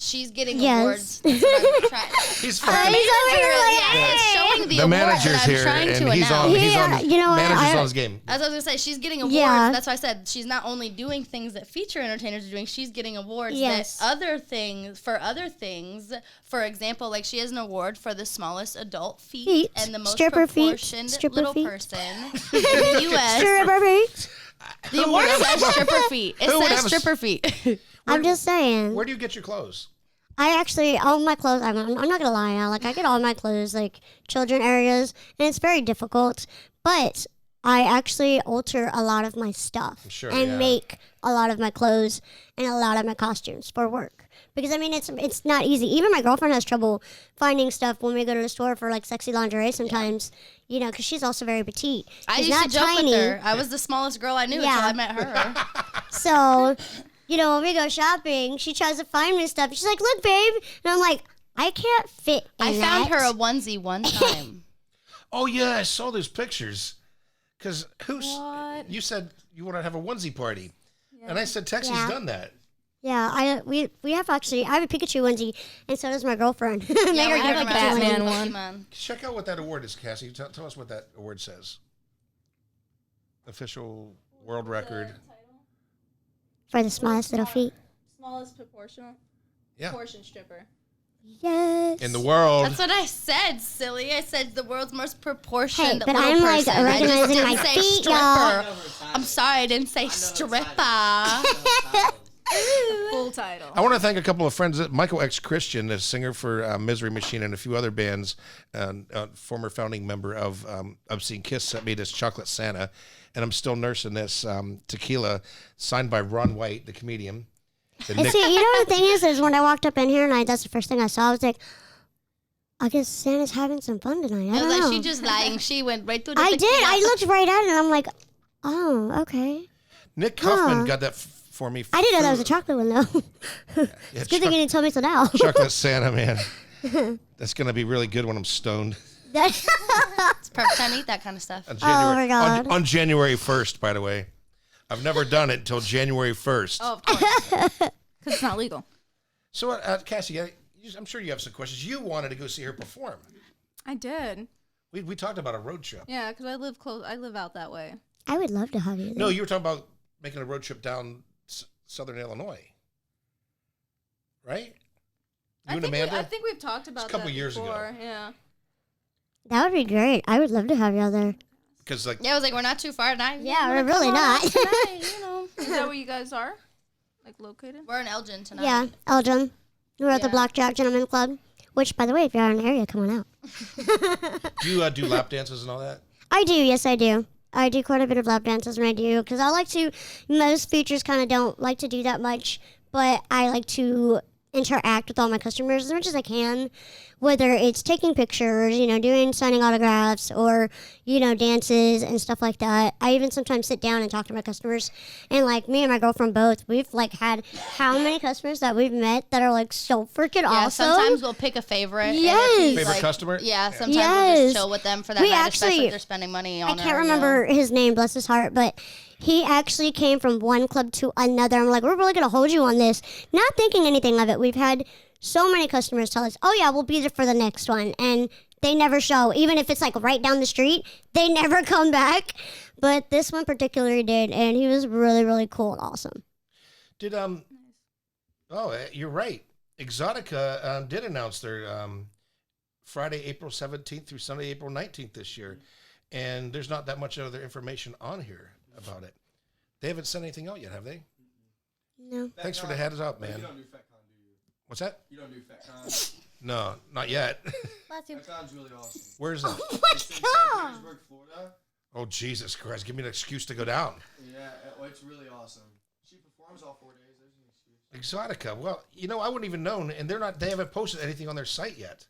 She's getting Yes. awards. That's what I'm trying. He's He's fucking... over here like, Yeah, it's showing the The award manager's that I'm here, trying to and he's on. announce. He's Yeah, on. you know what, Manager's I- on his game. As I was going to say, she's getting awards. Yeah. That's why I said she's not only doing things that feature entertainers are doing, she's getting awards Yes. that other things. For example, like she has an award for the smallest adult feet, Feet. and the most Stripper feet. proportioned Stripper little feet. person in the U.S. Stripper feet. The award says stripper feet. It Who would says have a stripper feet. I'm just saying. Where do you get your clothes? I actually, all my clothes, I'm not going to lie, like, I get all my clothes, like, children areas, and it's very difficult, but I actually alter a lot of my stuff Sure, and yeah. make a lot of my clothes and a lot of my costumes for work. Because, I mean, it's not easy. Even my girlfriend has trouble finding stuff when we go to the store for, like, sexy lingerie sometimes, you know, because she's also very petite. I She's used to not joke tiny. with her. I was the smallest girl I knew Yeah. until I met her. So, you know, when we go shopping, she tries to find me stuff. She's like, look, babe. And I'm like, I can't fit in I found that. her a onesie one time. Oh, yeah, I saw those pictures. Because What? you said you want to have a onesie party. And I said, Texie's Yeah. done that. Yeah, we have actually, I have a Pikachu onesie, and so does my girlfriend. Make her we're get have a Pikachu Batman onesie. one. Pokemon. Check out what that award is, Cassie. Tell us what that award says. official world record. For the smallest little feet. Smallest proportional. Yeah. Proportion stripper. Yes. In the world. That's what I said, silly. I said the world's most proportioned Hey, but little I'm like person. I just recognizing didn't my say feet, stripper. y'all. I'm sorry, I didn't say stripper. Full title. I want to thank a couple of friends. Michael X. Christian, a singer for Misery Machine and a few other bands, former founding member of Obscene Kiss, sent me this Chocolate Santa, and I'm still nursing this tequila signed by Ron White, the comedian. And see, you know what the thing is when I walked up in here and that's the first thing I saw. I was like, I guess Santa's having some fun tonight. I was don't like, know. she just lying. She went right through the I tequila. did. I looked right at it and I'm like, oh, okay. Nick Kaufman got that for me. I didn't know that was a chocolate one, though. It's good thing you didn't tell me so now. Chocolate Santa, man. That's going to be really good when I'm stoned. It's perfect time to eat that kind of stuff. Oh, my God. On January 1st, by the way. I've never done it until January 1st. Oh, of course. Because it's not legal. So, Cassie, I'm sure you have some questions. You wanted to go see her perform. I did. We talked about a road trip. Yeah, because I live close. I live out that way. I would love to have you there. No, you were talking about making a road trip down southern Illinois. Right? You and Amanda? I think we've talked about a couple that years before. ago. Yeah. That would be great. I would love to have you there. Because, like, Yeah, I was like, we're not too far tonight. Yeah, we're really not. Tonight, Is that where you guys are? Like located? We're in Elgin tonight. Yeah, Elgin. We're at the Yeah. Blackjack Gentleman Club. Which, by the way, if you're in the area, come on out. do you do lap dances and all that? I do, yes, I do. I do quite a bit of lap dances when I do, because I like to, most features kind of don't like to do that much, but I like to interact with all my customers as much as I can, whether it's taking pictures, doing signing autographs or, dances and stuff like that. I even sometimes sit down and talk to my customers, and like me and my girlfriend both, we've like had how many customers that we've met that are like so freaking Yeah, awesome. sometimes we'll pick a favorite. and if Yes. he's, Favorite like- customer? Yeah, sometimes we'll Yes. just chill with them for that We night, especially actually- if they're spending money on I can't remember his name, bless his heart, but he actually came from one club to another. I'm like, we're really going to hold you on this. Not thinking anything of it. We've had so many customers tell us, oh, yeah, we'll be there for the next one. And they never show. Even if it's like right down the street, they never come back. But this one particularly did. And he was really, really cool and awesome. Did, you're right. Exotica did announce their Friday, April 17th through Sunday, April 19th this year. And there's not that much other information on here about it. They haven't sent anything out yet, have they? No. Thanks for the heads up, man. You don't do FetCon, do you? What's that? You don't do FetCon? No, not yet. FetCon's really awesome. Where's that? It's in St. Petersburg, Florida. Oh, Jesus Christ. Give me an excuse to go down. Yeah, it's really awesome. She performs all 4 days. There's an excuse. Exotica. Well, I wouldn't even known, and they haven't posted anything on their site yet.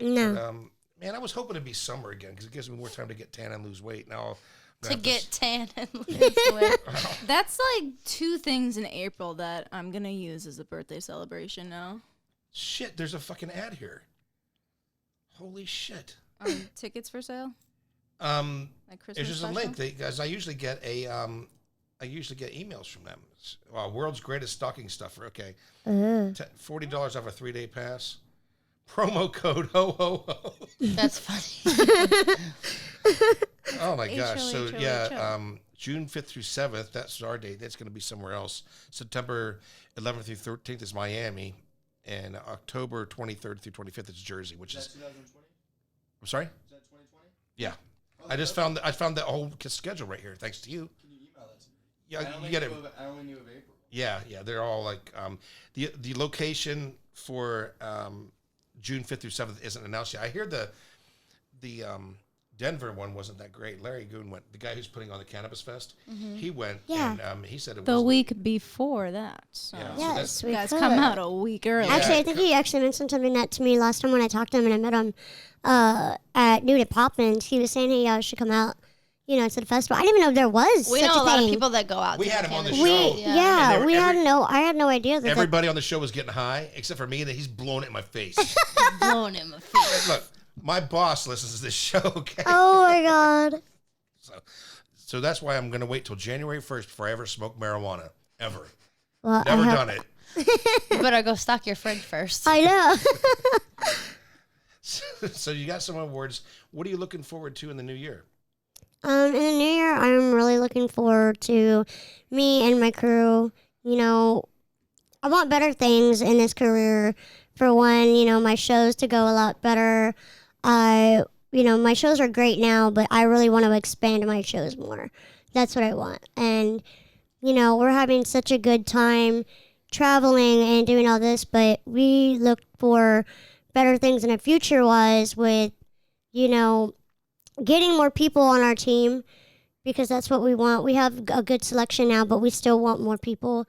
No. But, man, I was hoping it'd be summer again because it gives me more time to get tan and lose weight. Now To get tan and lose weight. That's like 2 things in April that I'm going to use as a birthday celebration now. Shit, there's a fucking ad here. Holy shit. Tickets for sale? Like Christmas There's just a special? link. Guys, I usually get emails from them. World's greatest stocking stuffer. Okay. $40 off a 3-day pass. Promo code ho ho ho. That's funny. Oh my gosh. So HOHOHO. yeah, June 5th through 7th, that's our date. That's going to be somewhere else. September 11th through 13th is Miami, and October 23rd through 25th is Jersey, which Is is that 2020? I'm sorry? Is that 2020? Yeah. I just found the whole schedule right here thanks to you. Can you email that to me? Yeah, you get it. I only knew of April. Yeah, they're all like the location for June 5th through 7th isn't announced yet. I hear the Denver one wasn't that great. Larry Goon went. The guy who's putting on the Cannabis Fest, he went, Yeah. and he said it The was week before that. So. Yeah. Yes, You we guys could. come out a week early. Yeah. Actually, I think he actually mentioned something that to me last time when I talked to him and I met him at Noon at Poppins. He was saying he should come out, to the festival. I didn't even know there was We such know a lot thing. of people that go out. We to had him on the Canada. show. Yeah, And they were we had every- no. I had no idea that. Everybody on the show was getting high except for me, and he's blowing it in my face. Blowing him a face. Look, my boss listens to this show. Okay. Oh my god. So that's why I'm going to wait till January 1st before I ever smoke marijuana. Ever. Well, Never done it. You better go stock your fridge first. I know. So you got some awards. What are you looking forward to in the new year? In the new year, I'm really looking forward to me and my crew. You know, I want better things in this career. For one, you know, my shows to go a lot better. My shows are great now, but I really want to expand my shows more. That's what I want. And, you know, we're having such a good time traveling and doing all this, but we look for better things in the future-wise with, you know, getting more people on our team because that's what we want. We have a good selection now, but we still want more people.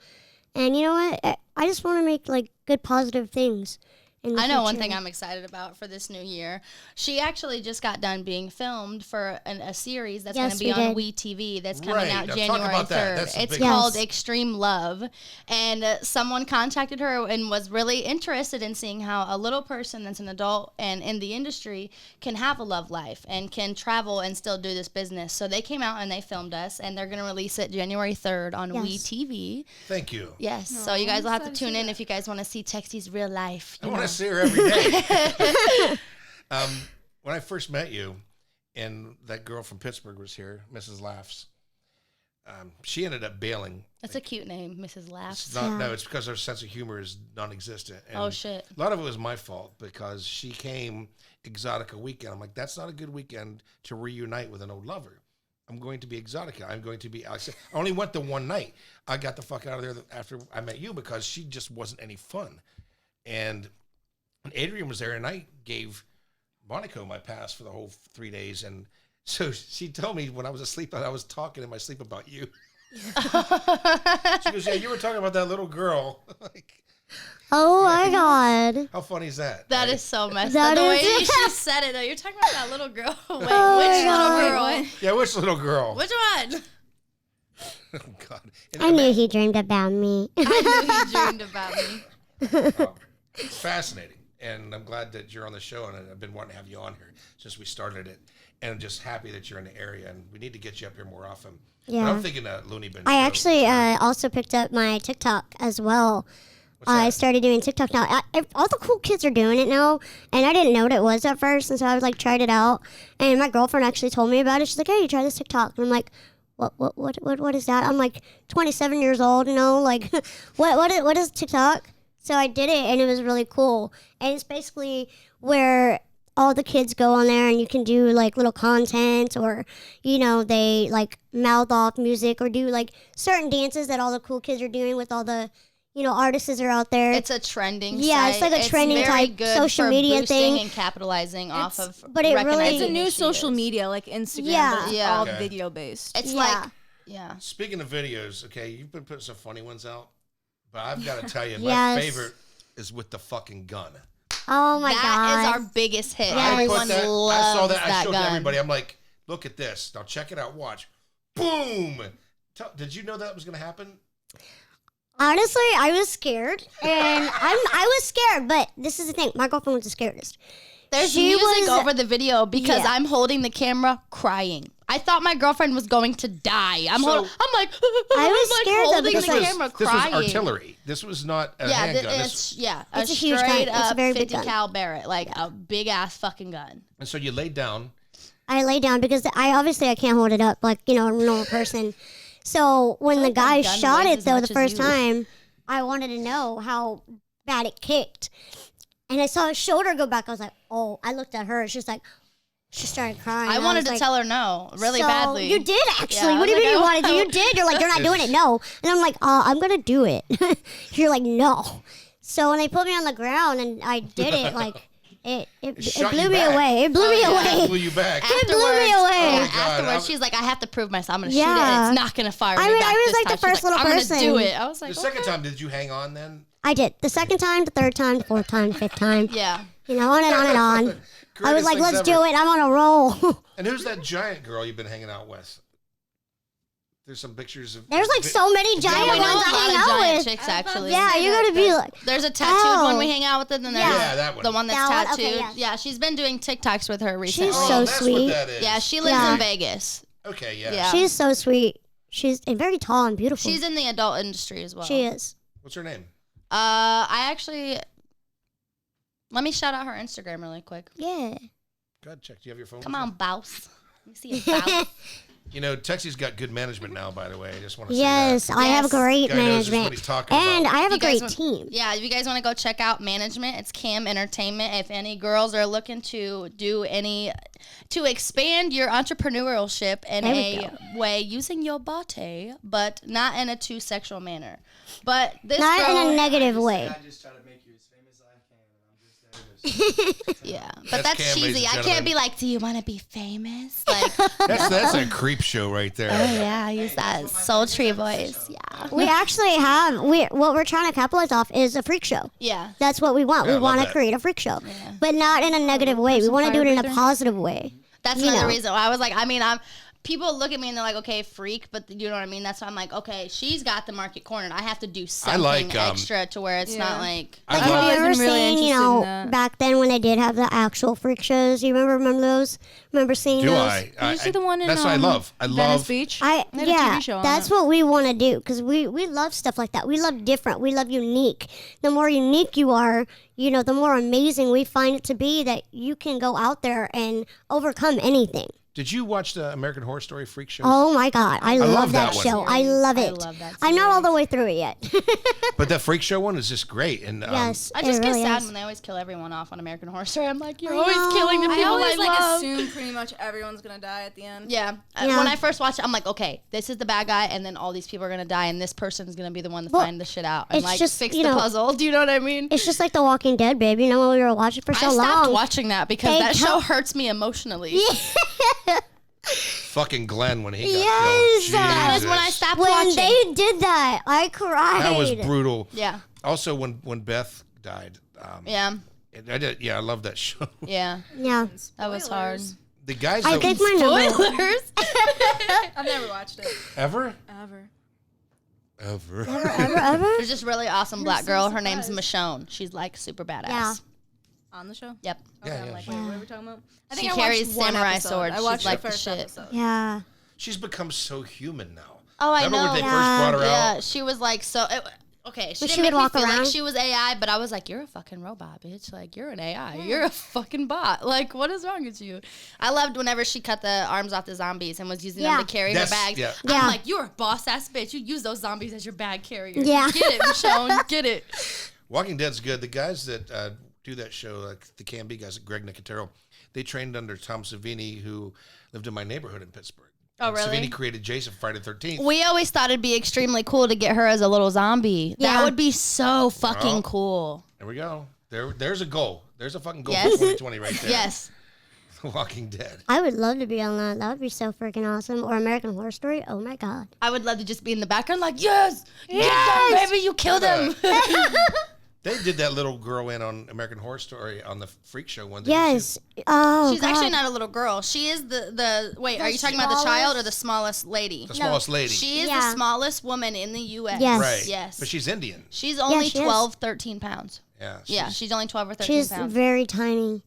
And you know what? I just want to make, like, good positive things. I know one thing I'm excited about for this new year. She actually just got done being filmed for a series that's going to be on WeTV that's coming out January 3rd. It's called Extreme Love. And someone contacted her and was really interested in seeing how a little person that's an adult and in the industry can have a love life and can travel and still do this business. So they came out and they filmed us, and they're going to release it January 3rd on WeTV. Thank you. Yes. So you guys will have to tune in if you guys want to see Texie's real life. I want to see her every day. When I first met you, and that girl from Pittsburgh was here, Mrs. Laughs, she ended up bailing. That's a cute name, Mrs. Laughs. No, it's because her sense of humor is non-existent. And oh, shit. A lot of it was my fault because she came Exotica weekend. I'm like, that's not a good weekend to reunite with an old lover. I'm going to be Exotica. I'm going to be Alex. I only went the one night. I got the fuck out of there after I met you because she just wasn't any fun. And Adrian was there, and I gave Monaco my pass for the whole 3 days. And so she told me when I was asleep, I was talking in my sleep about you. She goes, yeah, you were talking about that little girl. Like, oh, my God. How funny is that? That is so messed up. The way she said it, though. You're talking about that little girl. Wait, which little girl? Yeah, which little girl? Which one? Oh, God. I knew he dreamed about me. I knew he dreamed about me. It's fascinating. And I'm glad that you're on the show, and I've been wanting to have you on here since we started it. And I'm just happy that you're in the area, and we need to get you up here more often. Yeah. But I'm thinking Looney Bin. I actually also picked up my TikTok as well. I started doing TikTok now. All the cool kids are doing it now, and I didn't know what it was at first, and so I was like, tried it out. And my girlfriend actually told me about it. She's like, hey, you try this TikTok. And I'm like, what is that? I'm like 27 years old, you know, like, what is TikTok? So I did it, and it was really cool. And it's basically where all the kids go on there, and you can do, like, little content, or, you know, they, like, mouth off music, or do, like, certain dances that all the cool kids are doing with all the, you know, artists are out there. It's a trending site. Yeah, it's like a trending type social media thing. And capitalizing off of but it really, it's a new social media, like Instagram, but it's all video-based. It's like, Speaking of videos, okay, you've been putting some funny ones out. But I've got to tell you, my favorite is with the fucking gun. Oh, my God. That is our biggest hit. Yes. Everyone loves I saw that. I showed gun. to everybody. I'm like, look at this. Now check it out. Watch. Boom. Did you know that was going to happen? Honestly, I was scared. And I was scared, but this is the thing. My girlfriend was the scaredest. There's music over the video because I'm holding the camera crying. I thought my girlfriend was going to die. I'm like, I was scared holding the camera crying. This was artillery. This was not a handgun. It's a huge gun. straight It's a up very 50 big gun. cal Barrett, like a big ass fucking gun. And so you laid down. I lay down because I can't hold it up like, you know, a normal person. So when the guy shot it, though, the first time, I wanted to know how bad it kicked. And I saw his shoulder go back. I was like, oh, I looked at her. She started crying. I wanted to tell her no, really badly. You did, actually. What do you mean you wanted to? You did. You're like, you're not doing it, no. And I'm like, I'm going to do it. You're like, no. So when they put me on the ground and I did it, like, it blew me away. It blew me away. It blew you back. It blew me away. Afterwards, she's like, I have to prove myself. I'm going to shoot it. And it's not going to fire me back I was like this the first little person. I'm going to do it. I was like, the second time, did you hang on then? I did. The second time, the third time, the fourth time, the fifth time. Yeah. You know, on and on and on. I was like, let's do it. I'm on a roll. And who's that giant girl you've been hanging out with? There's some pictures of... There's like so many giant ones I hang out with. Chicks, actually. Yeah, you're going to be like... There's a tattooed one we hang out with, and then there's that one. the one that's that tattooed. One? Okay, yeah, she's been doing TikToks with her recently. She's so that's sweet. What that is. Yeah, she lives in Vegas. Okay, yeah. She's so sweet. She's very tall and beautiful. She's in the adult industry as well. She is. What's her name? I actually... Let me shout out her Instagram really quick. Yeah. Go ahead, check. Do you have your phone? Come on, boss. Let me see a boss. You know, Texie's got good management now, by the way. I just want to say Yes, that. I have great Guy knows just what management. he's talking And about. I have a You guys great want- team. Yeah, if you guys want to go check out management, it's Cam Entertainment. If any girls are looking to to expand your entrepreneurship in There we a way using your body, but not in a too sexual manner. But this Not girl, in a negative way. I just try to make you as famous as I can, and I'm just there. yeah, but That's that's Cam, ladies cheesy. and I can't gentlemen. be like, do you want to be famous? Like, That's a creep show right there. oh yeah, I use that sultry voice. Yeah, We actually have, what we're trying to capitalize off is a freak show. yeah. That's what we want. Yeah, I We love want to that. create a freak show, but not in a negative way. We want to do it in a positive way. That's You another know. reason. I was like, people look at me and they're like, okay, freak, but you know what I mean? That's why I'm like, okay, she's got the market cornered. I have to do something like, extra to where it's not like. I Like, have love- you ever been really seen, you interested in know, that. back then when they did have the actual freak shows? You remember those? Remember seeing Do those? I? Did you see the one in That's what I love. I Venice love. Beach? I They had a yeah, TV show on that's it. what we want to do because we love stuff like that. We love different. We love unique. The more unique you are, you know, the more amazing we find it to be that you can go out there and overcome anything. Did you watch the American Horror Story freak shows? Oh my God, I love love that that one. show. I love I it. love that I'm not all series. the way through it yet. But that freak show one is just great. And Yes, I just it get really sad is. when they always kill everyone off on American Horror Story. I'm like, you're I always know. killing the I people always I love. assume pretty much everyone's gonna die at the end. Yeah. Yeah. When I first watched it, I'm like, okay, this is the bad guy, and then all these people are gonna die, and this person's gonna be the one to Well, find the shit out and it's like just, fix you the know, puzzle. Do you know what I mean? It's just like The Walking Dead, babe. You know, when we were watching for so I stopped long. watching that because They that show tell- hurts me emotionally. fucking Glenn when he got Yes, killed. That was when I Jesus. stopped When watching. they did that, I cried. That was brutal. Yeah. Also, when Beth died. Yeah. I love that show. Yeah. Yeah. That was hard. The guys I that think my number. Spoilers. I've never watched it. ever. Ever? There's this really awesome black so girl. Her name's surprised. Michonne. She's like super badass. Yeah. On the show? Yep. Okay, Yeah, I'm yeah, like, she- wait, what are we talking about? I She think I carries watched one samurai episode. swords. I She's watched like the the first shit. episode. Yeah. She's become so human now. Oh, I Remember know. when they first Yeah. brought her Yeah, out? she was like so. Okay, she But didn't she make would me walk feel like around? she was AI, but I was like, you're a fucking robot, bitch. Like, you're an AI. You're a fucking bot. Like, what is wrong with you? I loved whenever she cut the arms off the zombies and was using them to carry her bags. Yeah. Yeah. I'm like, you're a boss ass bitch. You use those zombies as your bag carriers. Yeah. Get it, Michonne. Get it. Walking Dead's good. The guys that do that show, like the Can-Be guys, Greg Nicotero, they trained under Tom Savini, who lived in my neighborhood in Pittsburgh. Oh, And really? Savini created Jason Friday the 13th. We always thought it'd be extremely cool to get her as a little zombie. Yeah. That would be so fucking Well, cool. There we go. There's a goal. There's a fucking goal Yes. for 2020 right there. Yes. The Walking Dead. I would love to be on that. That would be so freaking awesome. Or American Horror Story. Oh my God. I would love to just be in the background like, yes, get them, baby, you kill them. They did that little girl in on American Horror Story on the Freak Show one. Did you Yes. see Oh, She's God. actually not a little girl. She is the wait, are you talking about the child or the smallest lady? the smallest lady? She is Yeah. the smallest woman in the U.S. Yes. Right. Yes. But she's Indian. She's only she is. 12, 13 pounds. Yeah. Yeah, she's only 12 or 13 She's pounds. very tiny.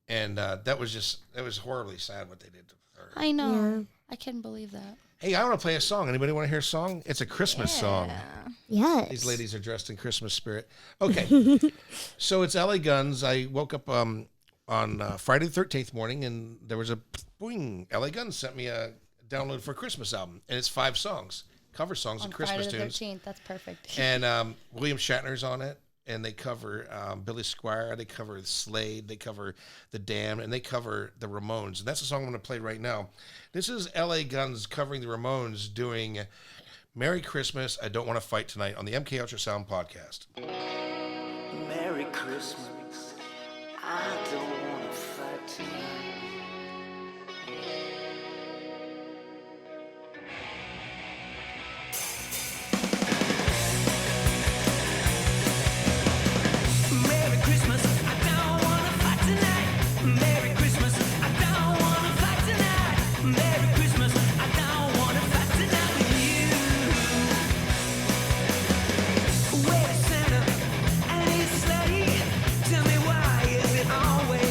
And that was horribly sad what they did to her. I know. Yeah. I couldn't believe that. Hey, I want to play a song. Anybody want to hear a song? It's a Christmas song. Yes. These ladies are dressed in Christmas spirit. Okay. So it's LA Guns. I woke up on Friday the 13th morning and there was a boing. LA Guns sent me a download for a Christmas album. And it's 5 songs, cover songs On and Christmas Friday the tunes. 13th, that's perfect. And William Shatner's on it. And they cover Billy Squier. They cover Slade. They cover The Damned. And they cover the Ramones. And that's the song I'm going to play right now. This is LA Guns covering the Ramones doing Merry Christmas, I Don't Want to Fight Tonight on the MKUltraSound podcast. Merry Christmas, I don't wanna fight tonight. Merry Christmas, I don't wanna fight tonight. Merry Christmas, I don't wanna fight tonight. Merry Christmas, I don't wanna fight tonight with you. Where's Santa and his sleigh? Tell me why is it always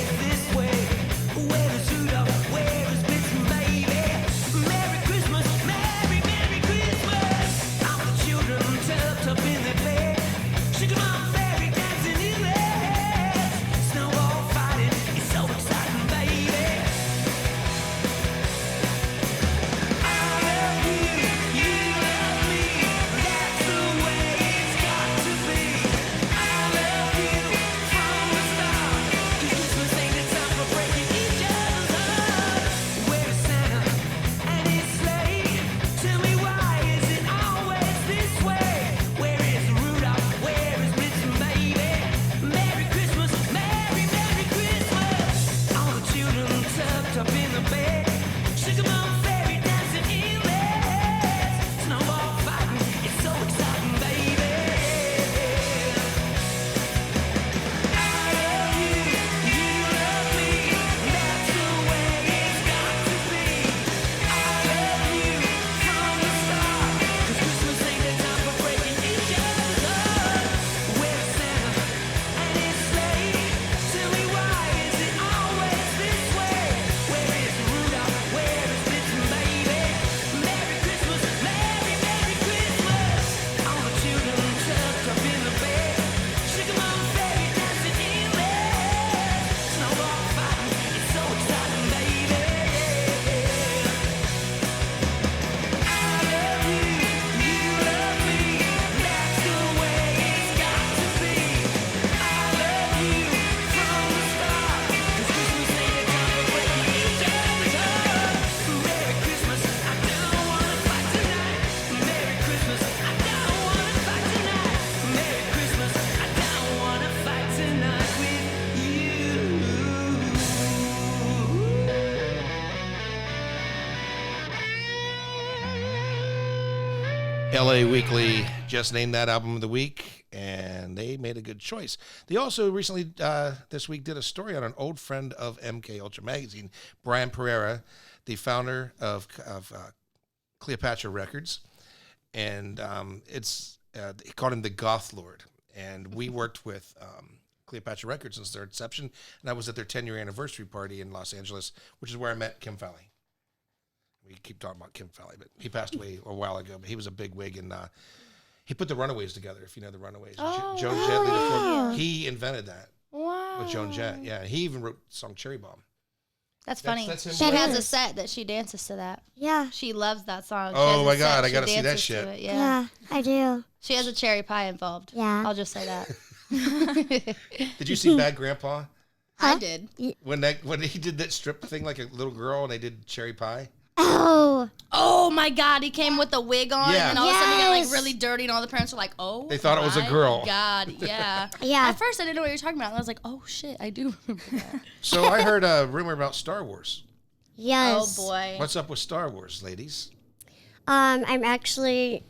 LA Weekly just named that album of the week, and they made a good choice. They also recently, this week, did a story on an old friend of MK Ultra Magazine, Brian Pereira, the founder of Cleopatra Records, and they called him the Goth Lord. And we worked with Cleopatra Records since their inception, and I was at their 10-year anniversary party in Los Angeles, which is where I met Kim Fowley. We keep talking about Kim Fowley, but he passed away a while ago. But he was a big wig, and he put the Runaways together. If you know the Runaways, Joan Jett, he invented that with Joan Jett. Yeah, he even wrote the song "Cherry Bomb." That's funny. That's him. She has a set that she dances to that. Yeah. She loves that song. Oh my God, I gotta see that shit. Yeah, I do. She has a cherry pie involved. Yeah. I'll just say that. Did you see Bad Grandpa? I did. When he did that strip thing like a little girl, and they did cherry pie. Oh my God! He came with the wig on, Yeah. and all of a sudden he got like really dirty, and all the parents were like, "Oh." They thought it was a girl. God, yeah. Yeah. At first, I didn't know what you were talking about, and I was like, "Oh shit, I do remember that." So I heard a rumor about Star Wars. Yes. Oh boy. What's up with Star Wars, ladies? I'm actually.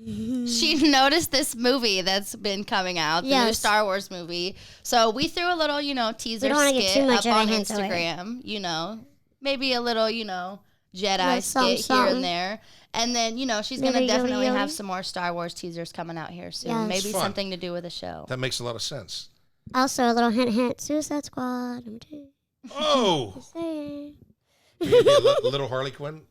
She noticed this movie that's been coming out, the new Yes. Star Wars movie. So we threw a little, teaser don't wanna get skit too much up of our on hints away. Instagram. Maybe a little, Jedi Little skit here something. and there. And then, she's going to Maybe definitely yoli-yoli. have some more Star Wars teasers coming out here soon. Yes. Maybe Fun. something to do with the show. That makes a lot of sense. Also, a little hint, Suicide Squad. I'm Oh, just saying. you gonna be a little Harley Quinn.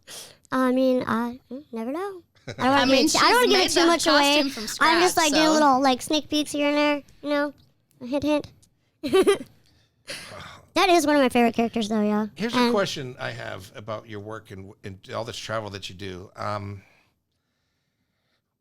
I mean, I never know. I don't I want mean, to give it she's too made much the away. costume from scratch, I'm just like doing so- little sneak peeks here and there, a hint. That is one of my favorite characters, though. Yeah. Here's a question I have about your work and all this travel that you do.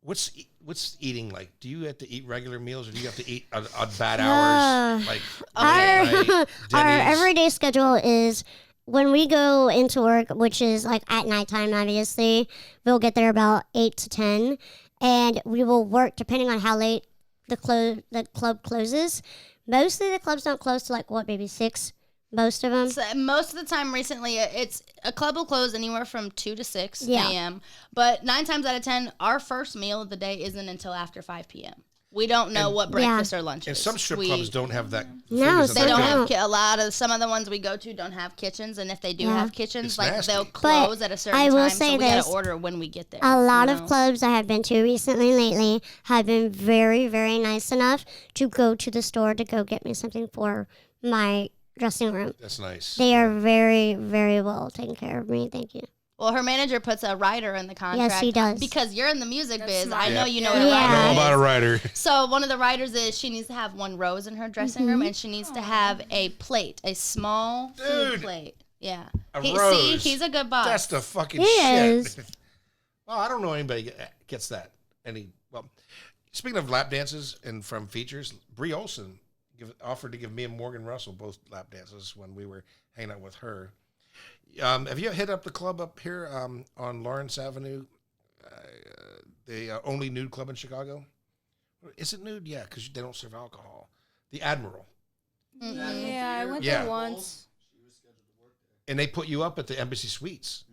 What's eating like? Do you have to eat regular meals, or do you have to eat on bad hours? Like Our Denny's? everyday schedule is when we go into work, which is like at nighttime, obviously, we'll get there about 8 to 10, and we will work depending on how late the club closes. Mostly the clubs don't close to maybe 6. Most of them. So most of the time recently, it's a club will close anywhere from 2 to 6 Yeah. a.m. But 9 times out of 10, our first meal of the day isn't until after 5 p.m. We don't know what breakfast or lunch And is. some strip clubs don't have that. No, food They isn't don't that have good. some of the ones we go to don't have kitchens, and if they do Yeah. have kitchens, It's like nasty. they'll But close at a certain I will time, say so we this, gotta order when we get there. A lot of clubs I have been to recently, lately, have been very, very nice enough to go to the store to go get me something for my dressing room. That's nice. They are very, very well taken care of me. Thank you. Well, her manager puts a rider in the contract. Yes, he does. Because you're in the music biz. smart. I know you know Yeah. what a Yeah. rider I know is. about a writer. So one of the riders is she needs to have one rose in her dressing room, and she needs to have a plate, a small food Dude. plate. Yeah. A See, rose. he's a good boss. That's the fucking He shit. is. Well, I don't know anybody gets that. Speaking of lap dances and from features, Brie Olson offered to give me and Morgan Russell both lap dances when we were hanging out with her. Have you hit up the club up here on Lawrence Avenue? The only nude club in Chicago? Is it nude? Yeah, because they don't serve alcohol. The Admiral. Yeah, I went Yeah. there once. And they put you up at the Embassy Suites.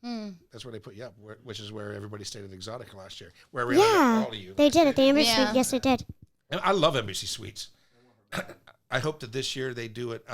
Hmm. That's where they put you up, which is where everybody stayed at Exotica last year. Where we Yeah, all of you. they did at the Embassy. Yeah. Yes, they did. And I love Embassy Suites. I hope that this year they do it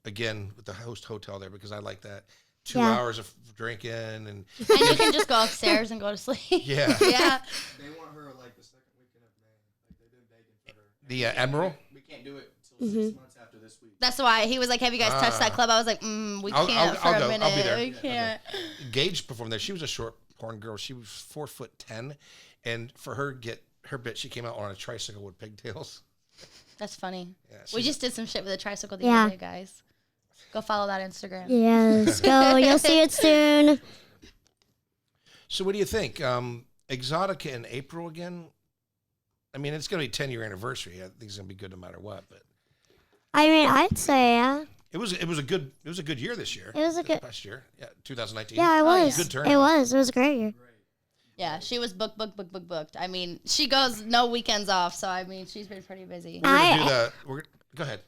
again with the host hotel there, because I like that 2 Yeah. hours of drinking and And you can just go upstairs and go to sleep. yeah. Yeah. They want her like the second weekend of May. Like they've been begging for her. The Admiral. We can't do it until 6 months after this week. That's why he was like, "Have you guys touched that club?" I was like, "We I'll- can't I'll for go. a minute. I'll be there. We Yeah, can't." Gage performed there. She was a short porn girl. She was 4'10", and for her get her bit, she came out on a tricycle with pigtails. That's funny. Yeah, We she's- just did some shit with a tricycle the Yeah. other day, guys. Go follow that Instagram. Yes, go. You'll see it soon. So what do you think? Exotica in April again? I mean, it's going to be 10-year anniversary. I think it's going to be good no matter what. But I mean, I'd say, yeah. it was a good year this year. It was a good. Last year, 2019. Yeah, it was. Good turnout. It was. It was a great year. Yeah, she was booked. I mean, she goes no weekends off, so I mean, she's been pretty busy. We're gonna do that. Go ahead.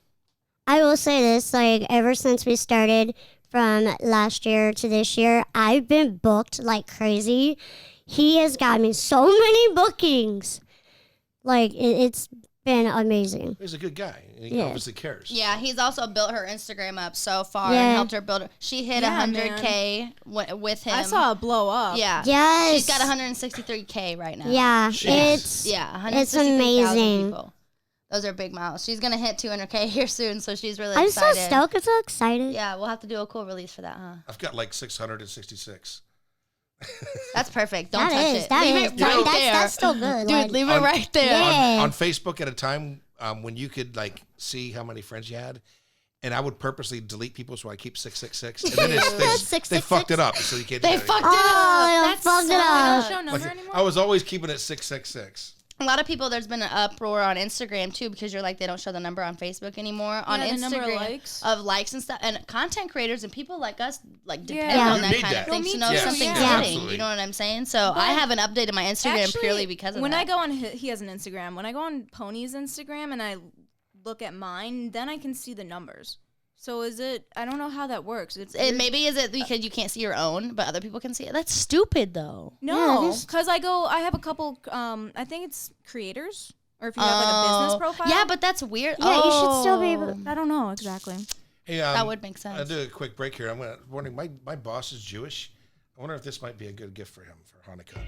I will say this, ever since we started from last year to this year, I've been booked like crazy. He has got me so many bookings. Like, it's been amazing. He's a good guy. He obviously cares. Yeah, he's also built her Instagram up so far Yeah. and helped her build. She hit 100K with him. I saw it blow up. Yeah. Yes. She's got 163K right now. Yeah, Jeez. Yeah, it's 163,000 amazing. people. Those are big miles. She's gonna hit 200K here soon, so she's really I'm excited. so stoked. I'm so excited. Yeah, we'll have to do a cool release for that, huh? I've got like 666. That's perfect. Don't touch That is. it. That leave is. it right there. That's still good. Dude, like, leave it right there. Yeah. On Facebook at a time when you could like see how many friends you had, and I would purposely delete people so I keep 666. And then they fucked it up, so you can't. They do that fucked anymore. it up. they That's fucked it so- up. Show number Like, anymore? I was always keeping it 666. A lot of people, there's been an uproar on Instagram too because you're like they don't show the number on Facebook anymore. On the Instagram number of likes. of likes and stuff, and content creators and people like us like depend Yeah. on You that need kind that. of thing No, to me know too. something's Yeah. hitting. Absolutely. You know what I'm saying? So I haven't updated my Instagram Actually, purely because of when that. I go on, he has an Instagram. When I go on Pony's Instagram and I look at mine, then I can see the numbers. So is it? I don't know how that works. Maybe is it because you can't see your own, but other people can see it? That's stupid though. No, because I have a couple. I think it's creators, or if you have like a business profile. Yeah, but that's weird. Yeah, you should still be able. I don't know exactly. Hey, that would make sense. I'll do a quick break here. I'm wondering. My boss is Jewish. I wonder if this might be a good gift for him for Hanukkah.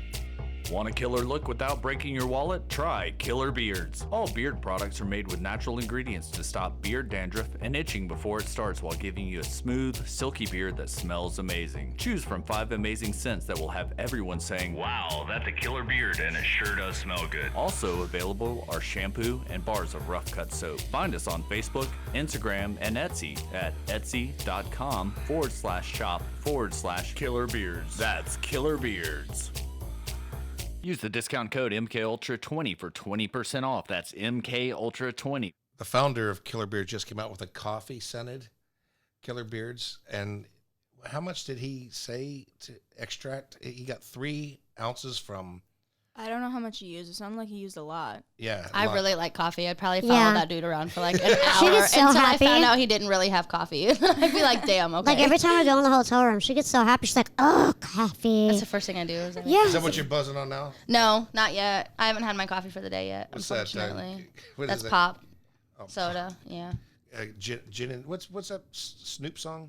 Want a killer look without breaking your wallet? Try Killer Beards. All beard products are made with natural ingredients to stop beard dandruff and itching before it starts while giving you a smooth, silky beard that smells amazing. Choose from 5 amazing scents that will have everyone saying, Wow, that's a killer beard, and it sure does smell good. Also available are shampoo and bars of rough cut soap. Find us on Facebook, Instagram, and Etsy at etsy.com/shop/Killer Beards. That's Killer Beards. Use the discount code MKUltra20 for 20% off. That's MKUltra20. The founder of Killer Beards just came out with a coffee scented Killer Beards, and how much did he say to extract? He got 3 ounces from. I don't know how much he used. It sounded like he used a lot. Yeah, I really like coffee. I'd probably follow that dude around for like an She hour gets so until happy. I found out he didn't really have coffee. I'd be like, damn, okay. Like every time I go in the hotel room, she gets so happy. She's like, "Oh, coffee." That's the first thing I do. Yeah. Is that what you're buzzing on now? No, not yet. I haven't had my coffee for the day yet, What's that? unfortunately. What is That's that? pop. Oh, Soda, yeah. Gin and what's that Snoop song?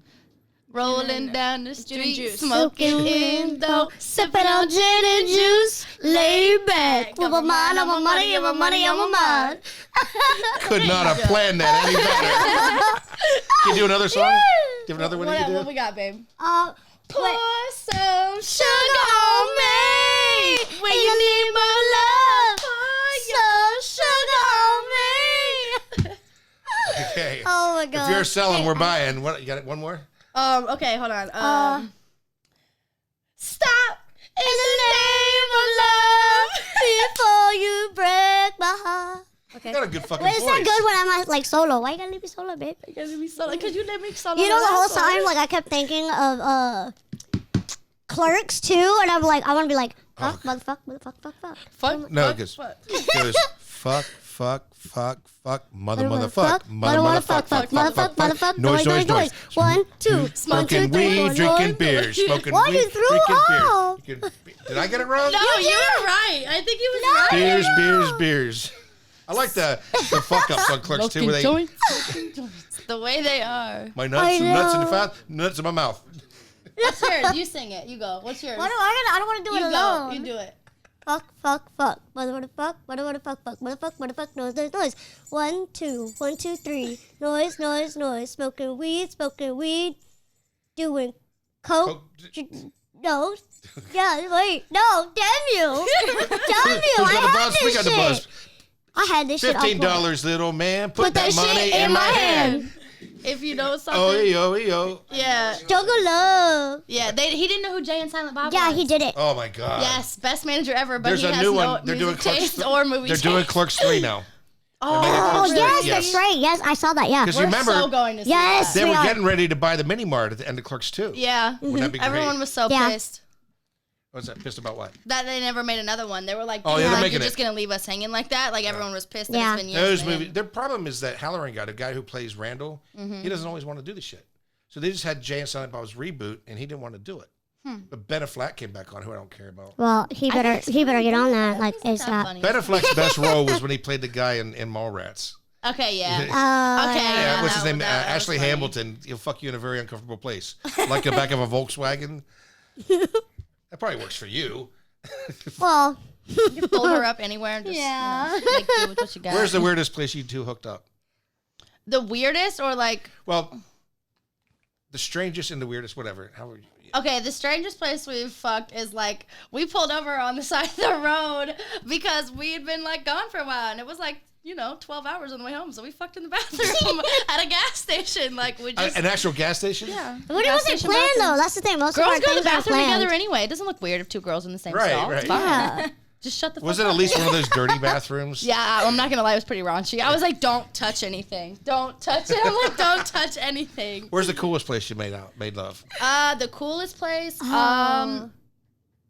Rolling down the Gin and street, juice. smoking window, sipping on gin and juice, lay back with my mind on my money and my money on my mind. Could not have planned that any better. Can you do another song? Do you have another one you can do? What we got, babe? Pour some sugar on me when you need more love. Pour some sugar on me. Okay. Oh my god. If you're selling, we're buying. What you got? One more? Okay, hold on. Stop in the name of love before you break my heart. Okay. You got a good fucking Wait, voice. is that good when I'm like solo? Why you gotta leave me solo, babe? Because you let me solo. You know, the whole time, like, I kept thinking of Clerks too, and I'm like, I want to be like, fuck, motherfuck, Fuck. No, it goes fuck, mother, fuck, noise. 1, 2, Smoking weed, drinking beer, smoking Why weed, you threw drinking off? beer. Did I get it wrong? No, you were right. I think he was right. Beers. I like the fuck ups on Clerks too, where they The way they are. my nuts in the mouth, nuts in my mouth. What's yours? You sing it. You go. What's yours? I don't want to do it You alone. go. You do it. Fuck, motherfuck, noise. 1, 2, 1, 2, 3. Noise. Smoking weed. Doing coke. No. Yeah, wait. No, damn you. Damn you. Who's got the I buzz? had We this got the shit. buzz. I had this shit. $15, little man. Put that shit money in my hand. If you know something. Oh, yo. Yeah. Juggle love. Yeah. He didn't know who Jay and Silent Bob Yeah, was. he did it. Oh my God. Yes, best manager ever, but There's he a has new no one. They're doing music Clerks. taste or movie They're taste. doing Clerks 3 now. Oh, yes, Yes. that's right. Yes, I saw that. Yeah. Because We're remember, so going to see Yes. that. they we were are. getting ready to buy the mini mart at the end of Clerks 2. Yeah. Wouldn't that be great? Everyone was so Yeah. pissed What's that? Pissed about what? that they never made another one. They were like, Oh, yeah, they're like, making you're it. just going to leave us hanging like that? Like, everyone was pissed that Yeah. it's been years. Those man. movies. Their problem is that Halloran guy, the guy who plays Randall, he doesn't always want to do the shit. So they just had Jay and Silent Bob's reboot, and he didn't want to do it. But Ben Affleck came back on, who I don't care about. Well, he better get on that like ASAP. Ben Affleck's best role was when he played the guy in Mallrats. Okay, yeah. Okay. Yeah, what's his name? That Ashley funny. Hamilton. He'll fuck you in a very uncomfortable place, like the back of a Volkswagen. That probably works for you. Well, You fold her up anywhere and just make do with what you got. Where's the weirdest place you two hooked up? The weirdest or like? Well, the strangest and the weirdest, whatever. How are you? Okay, the strangest place we've fucked is like we pulled over on the side of the road because we had been like gone for a while and it was like 12 hours on the way home, so we fucked in the bathroom at a gas station. Like we just An actual gas station? yeah. what was it planned though? That's the thing. Most Girls of our go to the things are bathroom planned. together anyway. It doesn't look weird if two girls in the same Right, stall. right. It's fine. Yeah. Just shut the fuck Was it up. at least one of those dirty bathrooms? Yeah, I'm not gonna lie, it was pretty raunchy. I was like, "Don't touch anything. Don't touch it." I'm like, "Don't touch anything." Where's the coolest place you made love? The coolest place.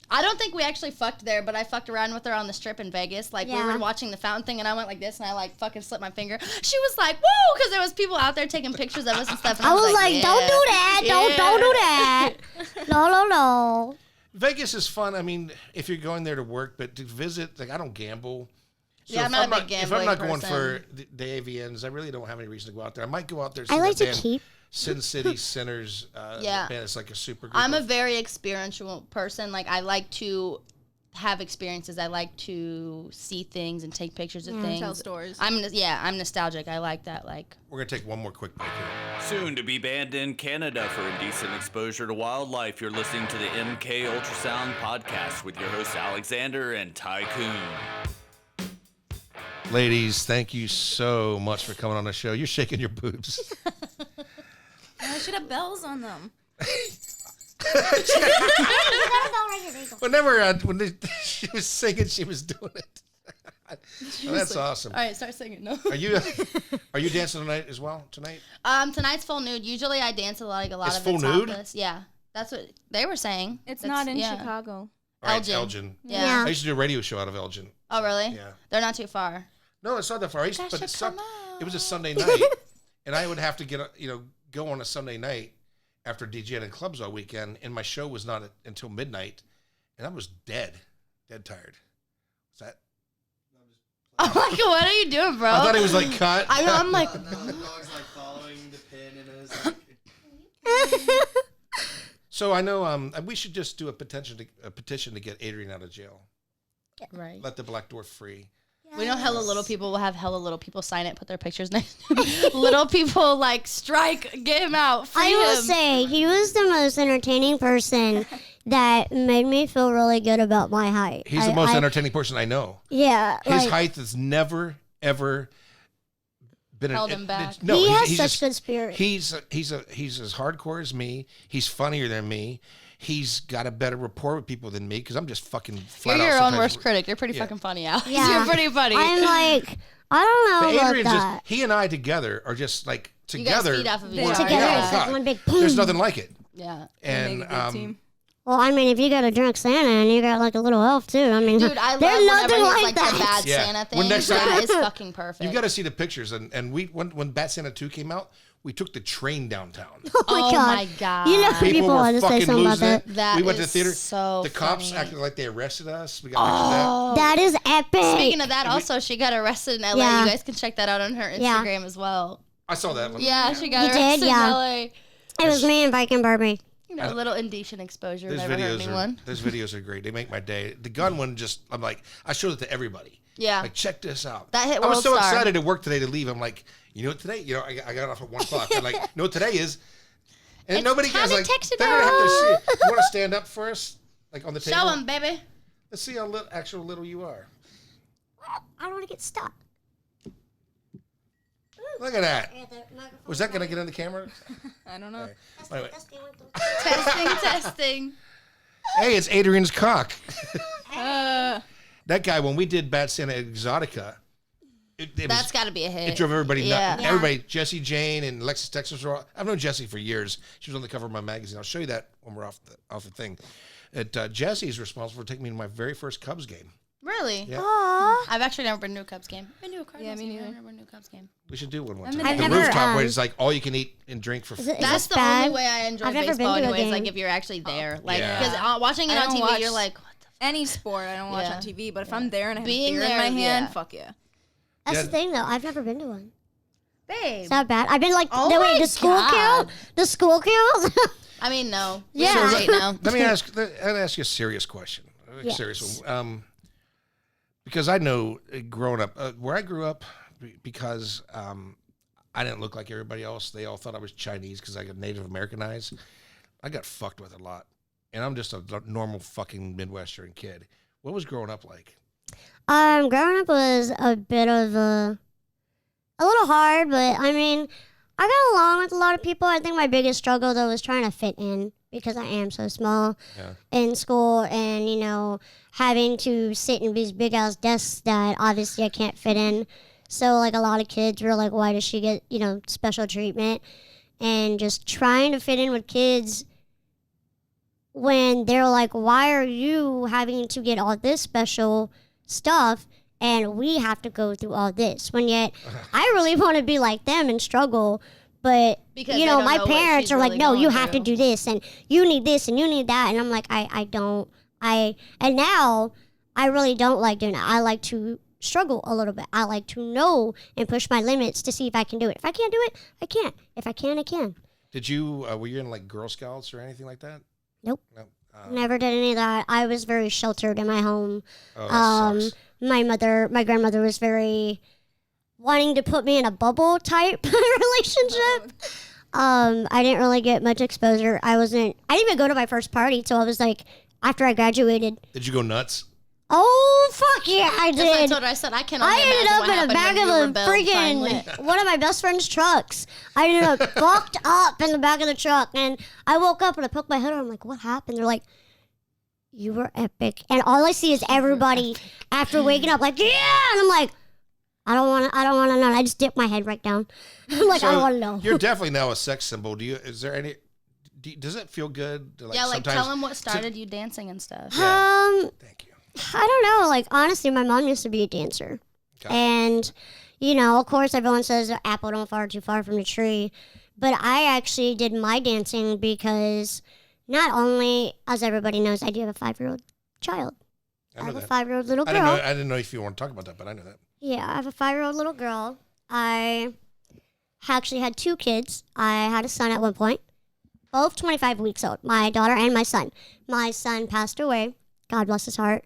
I don't think we actually fucked there, but I fucked around with her on the strip in Vegas. Like, we were watching the fountain thing, and I went like this, and I, like, fucking slipped my finger. She was like, woo, because there was people out there taking pictures of us and stuff. And I was like, yeah. don't do that. Don't do that. No. Vegas is fun. I mean, if you're going there to work, but to visit, like, I don't gamble. So Yeah, if I'm not a big If I'm not gambling going for person. the AVNs, I really don't have any reason to go out there. I might go out there. I like to band, keep. Sin City Sinners. Yeah. Band. It's like a super group. I'm a very experiential person. Like, I like to have experiences. I like to see things and take pictures of things. Tell stories. I'm nostalgic. I like that. Like, We're going to take one more quick break here. Soon to be banned in Canada for indecent exposure to wildlife. You're listening to the MK Ultrasound podcast with your hosts Alexander and Tycoon. Ladies, thank you so much for coming on the show. You're shaking your boobs. I should have bells on them. When she was singing, she was doing it. Well, that's awesome. all right, start singing. No. Are you dancing tonight as well? Tonight? Tonight's full nude. Usually I dance a lot It's of full it nude? topless. Yeah, that's what they were saying. It's not in Chicago. All right, Elgin. Elgin. Yeah. I used to do a radio show out of Elgin. Oh, really? Yeah. They're not too far. No, it's not that far. I used to, That but it should sucked. come It was a out. Sunday night, and I would have to go on a Sunday night after DJing in clubs all weekend, and my show was not until midnight, and I was dead tired. Is that? I'm like, what are you doing, bro? I thought he was like cut. I know. I'm like, The dog's like following the pin and it was like. So I know we should just do a petition to get Adrian out of jail. right. Let the Black Dwarf free. We know hella little people will have hella little people sign it, put their pictures next to him. Little people like strike, get him out, free I will him. say he was the most entertaining person that made me feel really good about my height. He's the most entertaining person I know. Yeah, His height has never ever been Held him back. No, he has he's such just- good spirit. He's as hardcore as me. He's funnier than me. He's got a better rapport with people than me because I'm just fucking flat You're out your own sometimes- worst critic. You're pretty Yeah. fucking funny, Alex. Yeah. You're pretty funny. I'm like, I don't know But about Adrian's that. just he and I together are just like You guys together. feed off of each They other. are. Together, Yeah. it's like God. one big There's boom. nothing like it. Yeah. And Make a good team. Well, I mean, if you got a drunk Santa and you got like a little elf too, I mean, Dude, I love there's whenever nothing he's like like that. the bad Yeah. Santa When thing. next time- That is fucking perfect. You've got to see the pictures. And we when Bat Santa 2 came out, we took the train downtown. Oh my god! You know, people were want to say fucking something about losing that. it. That we went to is the theater. so the cops funny. acted like they arrested us. We got pictures of That is epic. Speaking of that, also, she got arrested in LA. Yeah. You guys can check that out on her Yeah. Instagram as well. that. I saw that one. Yeah, she got You did? arrested Yeah. in LA. It was me and Viking Barbie. You know, a little indecent exposure Those never hurt videos anyone. those videos are great. They make my day. The gun one I'm like, I showed it to everybody. Yeah. Like, check this out. That hit I was World so Star. excited to work today to leave. I'm like, you know what today? You know, I got off at 1 o'clock. I'm like, you know what today is? And It's nobody time guys to like, text it they're gonna have to see out. it. You want to stand up for us? Like on the table? Show them, baby. Let's see how little you are. I don't want to get stuck. Look at that. Was that going to get in the camera? I don't know. Okay. Anyway. Testing, testing. Hey, it's Adrian's cock. Uh, That guy, when we did Bad Santa Exotica, That's got to be a hit. it drove everybody nuts. Yeah. Everybody, Jesse Jane and Alexis Texas were all, I've known Jesse for years. She was on the cover of my magazine. I'll show you that when we're off the thing. Jesse's responsible for taking me to my very first Cubs game. Really? Yeah. Aww. I've actually never been to a Cubs game. Been to a Cardinals me game. neither. I've never been to Cubs game. We should do one I've time. The never, rooftop where it's like all you can eat and drink for free. That's the bad? only way I enjoy I've never been baseball to a anyways, like game. if you're actually there. Like, Yeah. because watching it I on don't TV, watch you're like, what the Any sport I don't watch Yeah. on TV, but if I'm there and I have Being a beer there, in my hand, yeah. fuck yeah. That's Yeah. the thing, though. I've never been to one. babe? It's not bad. I've been like, Oh no, wait, my the school God. count? The school count? I mean, no. Yeah. We're late now. Let me ask you a serious question. Yes. Serious one. Because I know growing up, where I grew up, because I didn't look like everybody else. They all thought I was Chinese because I got Native Americanized. I got fucked with a lot. And I'm just a normal fucking Midwestern kid. What was growing up like? Growing up was a bit of a little hard, but I mean, I got along with a lot of people. I think my biggest struggle, though, was trying to fit in because I am so small in school and, you know, having to sit in these big ass desks that obviously I can't fit in. So, like, a lot of kids were like, why does she get, you know, special treatment? And just trying to fit in with kids when they're like, why are you having to get all this special stuff and we have to go through all this? When yet, I really want to be like them and struggle. But, Because you they know, don't my know what parents she's are like, really no, you going have to through. do this and you need this and you need that. And I'm like, I don't. And now I really don't like doing it. I like to struggle a little bit. I like to know and push my limits to see if I can do it. If I can't do it, I can't. If I can, I can. Did you, were you in like Girl Scouts or anything like that? Nope. No. Never did any of that. I was very sheltered in my home. Oh, that sucks. My grandmother was very wanting to put me in a bubble type relationship. I didn't really get much exposure. I didn't even go to my first party till I was like, after I graduated. Did you go nuts? Oh, fuck yeah, I That's what I did. told her. I said, I can only I ended imagine up what in a happened back when of you a rebelled finally. freaking one of my best friend's trucks. I ended up fucked up in the back of the truck, and I woke up and I poked my head out. I'm like, what happened? They're like, you were epic. And all I see is everybody after waking up like, yeah, and I'm like, I don't want to know. I just dip my head right down. I'm like, I don't want to know. You're definitely now a sex symbol. Does it feel good? To, like, Yeah, like sometimes tell them what started you dancing and stuff. Thank you. I don't know. Like, honestly, my mom used to be a dancer. Okay. And, you know, of course, everyone says the apple don't fall too far from the tree. But I actually did my dancing because not only, as everybody knows, I do have a 5-year-old child. I know have a that. 5-year-old little girl. I didn't know if you want to talk about that, but I know that. Yeah, I have a 5-year-old little girl. I actually had 2 kids. I had a son at one point, both 25 weeks old, my daughter and my son. My son passed away, God bless his heart.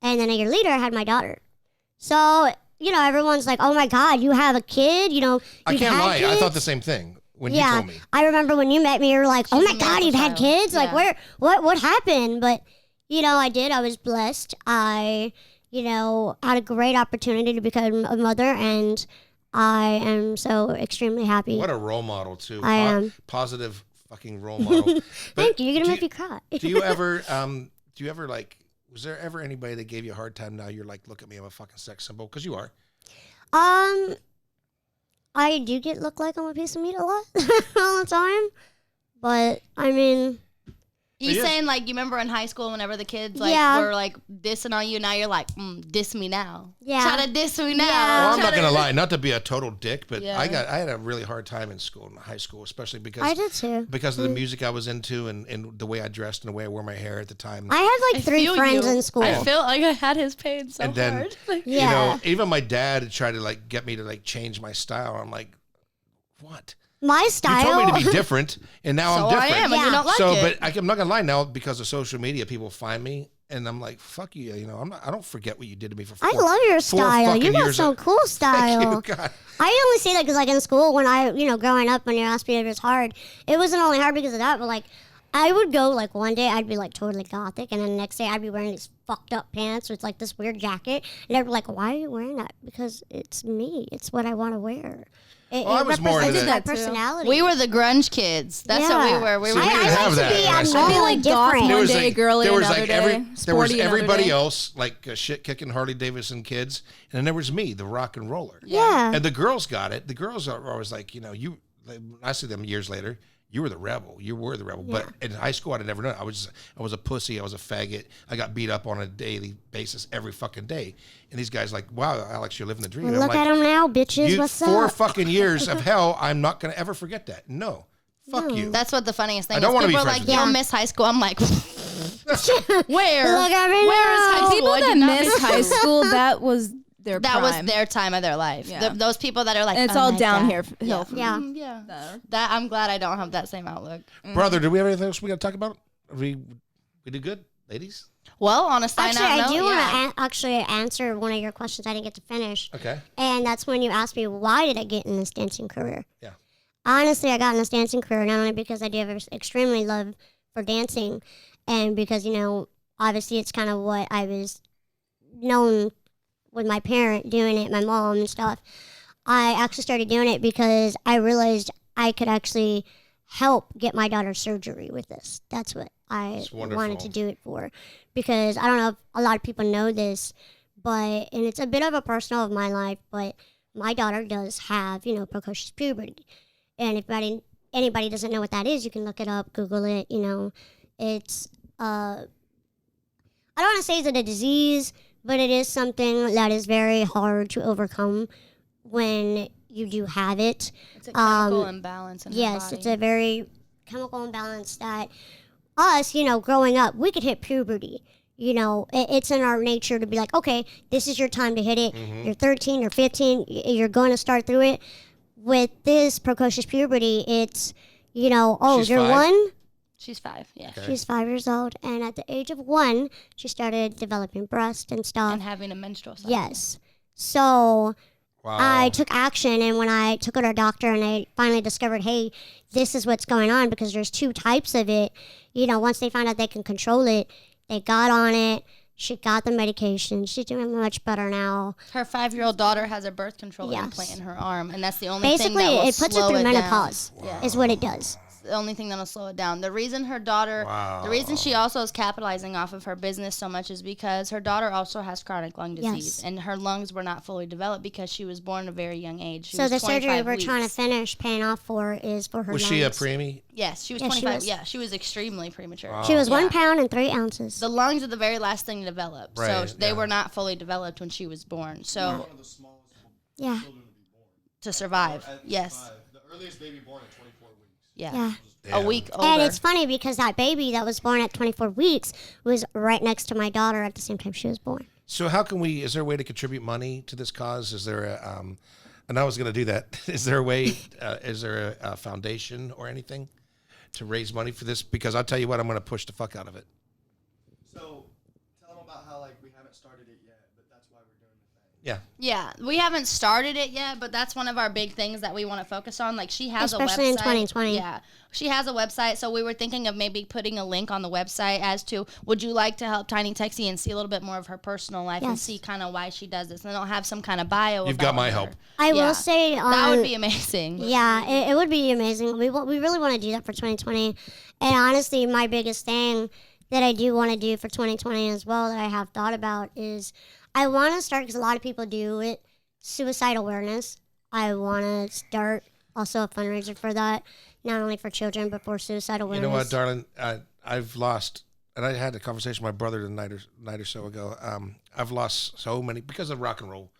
And then a year later, I had my daughter. So, you know, everyone's like, oh my God, you have a kid? You know, I you've can't had lie. I kids? thought the same thing when you Yeah, told me. I remember when you met me, you were like, oh She's my a God, miracle you've had child. kids? Like, Yeah. what happened? But, you know, I did. I was blessed. I, you know, had a great opportunity to become a mother, and I am so extremely happy. What a role model, too. I am. Positive fucking role model. Thank you. You're going to do make me cry. Do you ever, like, was there ever anybody that gave you a hard time now you're like, look at me, I'm a fucking sex symbol? Because you are. I do get looked like I'm a piece of meat a lot all the time. But, I mean, You Yes. saying like you remember in high school whenever the kids like Yeah. were like dissing on you, now you're like diss me now. Yeah. Try to diss me now. Yeah. Well, I'm Try not to- gonna lie, not to be a total dick, but Yeah. I had a really hard time in school, in high school, especially because I did too. because of the music I was into and the way I dressed and the way I wore my hair at the time. I had like I 3 feel friends you. in school. I feel like I had his pain so And then- hard. Like, yeah. You know, even my dad tried to like get me to like change my style. I'm like, what? My You style. told me to be different, and now so I'm I different. am, and Yeah. you don't like So, it. but I'm not gonna lie. Now, because of social media, people find me, and I'm like, "Fuck you!" You know, I don't forget what you did to me for. I love your 4 style. fucking You got years. some cool style. Thank you, God. I only say that because, like, in school, when I, growing up, when you asked me if it was hard, it wasn't only hard because of that, but, like, I would go, like, one day I'd be, like, totally gothic, and then the next day I'd be wearing these fucked up pants with, like, this weird jacket, and they'd be like, why are you wearing that? Because it's me. It's what I want to wear. It, Well, I it was more into represents that. my personality. we were the grunge kids. That's what we were. We See, were. we didn't have like that to be in high school. abnormal like and goth different. one day, girly there was another like day, there was sporty another everybody day. else like shit kicking Harley Davidson kids, and then there was me, the rock and roller. Yeah. And the girls got it. The girls are always like, I see them years later. you were the rebel. You were the rebel. But in high school, I'd never known. I was a pussy. I was a faggot. I got beat up on a daily basis every fucking day. And these guys like, wow, Alex, you're living the dream. Well, look at them now, bitches. What's 4 up? fucking years of hell. I'm not going to ever forget that. No. Fuck you. That's what the funniest thing I is. don't wanna People be are friends like, with you you. don't miss high school. I'm like, where? Look at me Where is now. high school? People I did that not miss high school, that was their That was prime. their time of their life. Yeah. Those people that are like, And it's oh all my down God. here. Hill from Yeah. Yeah. That I'm glad I don't have that same outlook. Brother, do we have anything else we got to talk about? We did good, ladies? Well, on a side Actually, note, I do yeah. want to actually answer one of your questions I didn't get to finish. Okay. And that's when you asked me, why did I get in this dancing career? Yeah. Honestly, I got in this dancing career not only because I do have an extremely love for dancing and because, obviously it's kind of what I was known with my parent doing it, my mom and stuff. I actually started doing it because I realized I could actually help get my daughter surgery with this. That's what I wanted to do it for. Because I don't know if a lot of people know this, and it's a bit of a personal of my life, but my daughter does have, precocious puberty. And if anybody doesn't know what that is, you can look it up, Google it, It's, I don't want to say it's a disease, but it is something that is very hard to overcome when you do have it. It's a chemical imbalance in her Yes, body. it's a very chemical imbalance that us, growing up, we could hit puberty. It's in our nature to be like, okay, this is your time to hit it. Mm-hmm. You're 13, you're 15, you're going to start through it. With this precocious puberty, it's, She's you're 5? 1. She's 5, yeah. Okay. She's 5 years old, and at the age of 1, she started developing breast and stuff. And having a menstrual cycle. Yes. So Wow. I took action, and when I took her to a doctor and I finally discovered, hey, this is what's going on because there's 2 types of it, once they found out they can control it, they got on it. She got the medication. She's doing much better now. Her 5-year-old daughter has a birth control Yes. implant in her arm, and that's the only Basically, thing that will it puts her slow through it menopause, down. is what it does. The only thing that'll slow it down. The reason her daughter, the reason she also is capitalizing off of her business so much is because her daughter also has chronic lung disease, and her lungs were not fully developed because she was born at a very young age. She So was the surgery 25 we're trying to weeks. finish paying off for is for her Was lungs. she a preemie? Yes, she was Yeah, she 25. was. Yeah, she was extremely premature. Wow. She was Yeah. 1 pound and 3 ounces. The lungs are the very last thing to develop, Right, so they yeah. were not fully developed when she was born. So One of the smallest Yeah. children to be born. to survive, At yes, 5. The earliest baby born at 24 weeks. yeah. Yeah. A week older. And it's funny because that baby that was born at 24 weeks was right next to my daughter at the same time she was born. So how can is there a way to contribute money to this cause? Is there a, and I was going to do that. Is there a way, is there a foundation or anything to raise money for this? Because I'll tell you what, I'm going to push the fuck out of it. So tell them about how we haven't started it yet, but that's why we're doing the thing. Yeah. Yeah, we haven't started it yet, but that's one of our big things that we want to focus on. Like she has Especially a website. in 2020. Yeah, she has a website, so we were thinking of maybe putting a link on the website as to would you like to help Tiny Texie and see a little bit more of her personal life and Yes. see kind of why she does this, and then I'll have some kind of bio. You've about got my her. help. I Yeah. will say That would be amazing. Yeah, it would be amazing. We really want to do that for 2020. And honestly, my biggest thing that I do want to do for 2020 as well that I have thought about is I want to start, because a lot of people do it, suicide awareness. I want to start also a fundraiser for that, not only for children, but for suicide awareness. You know what, darling? I've lost, and I had a conversation with my brother the night or so ago. I've lost so many, because of rock and roll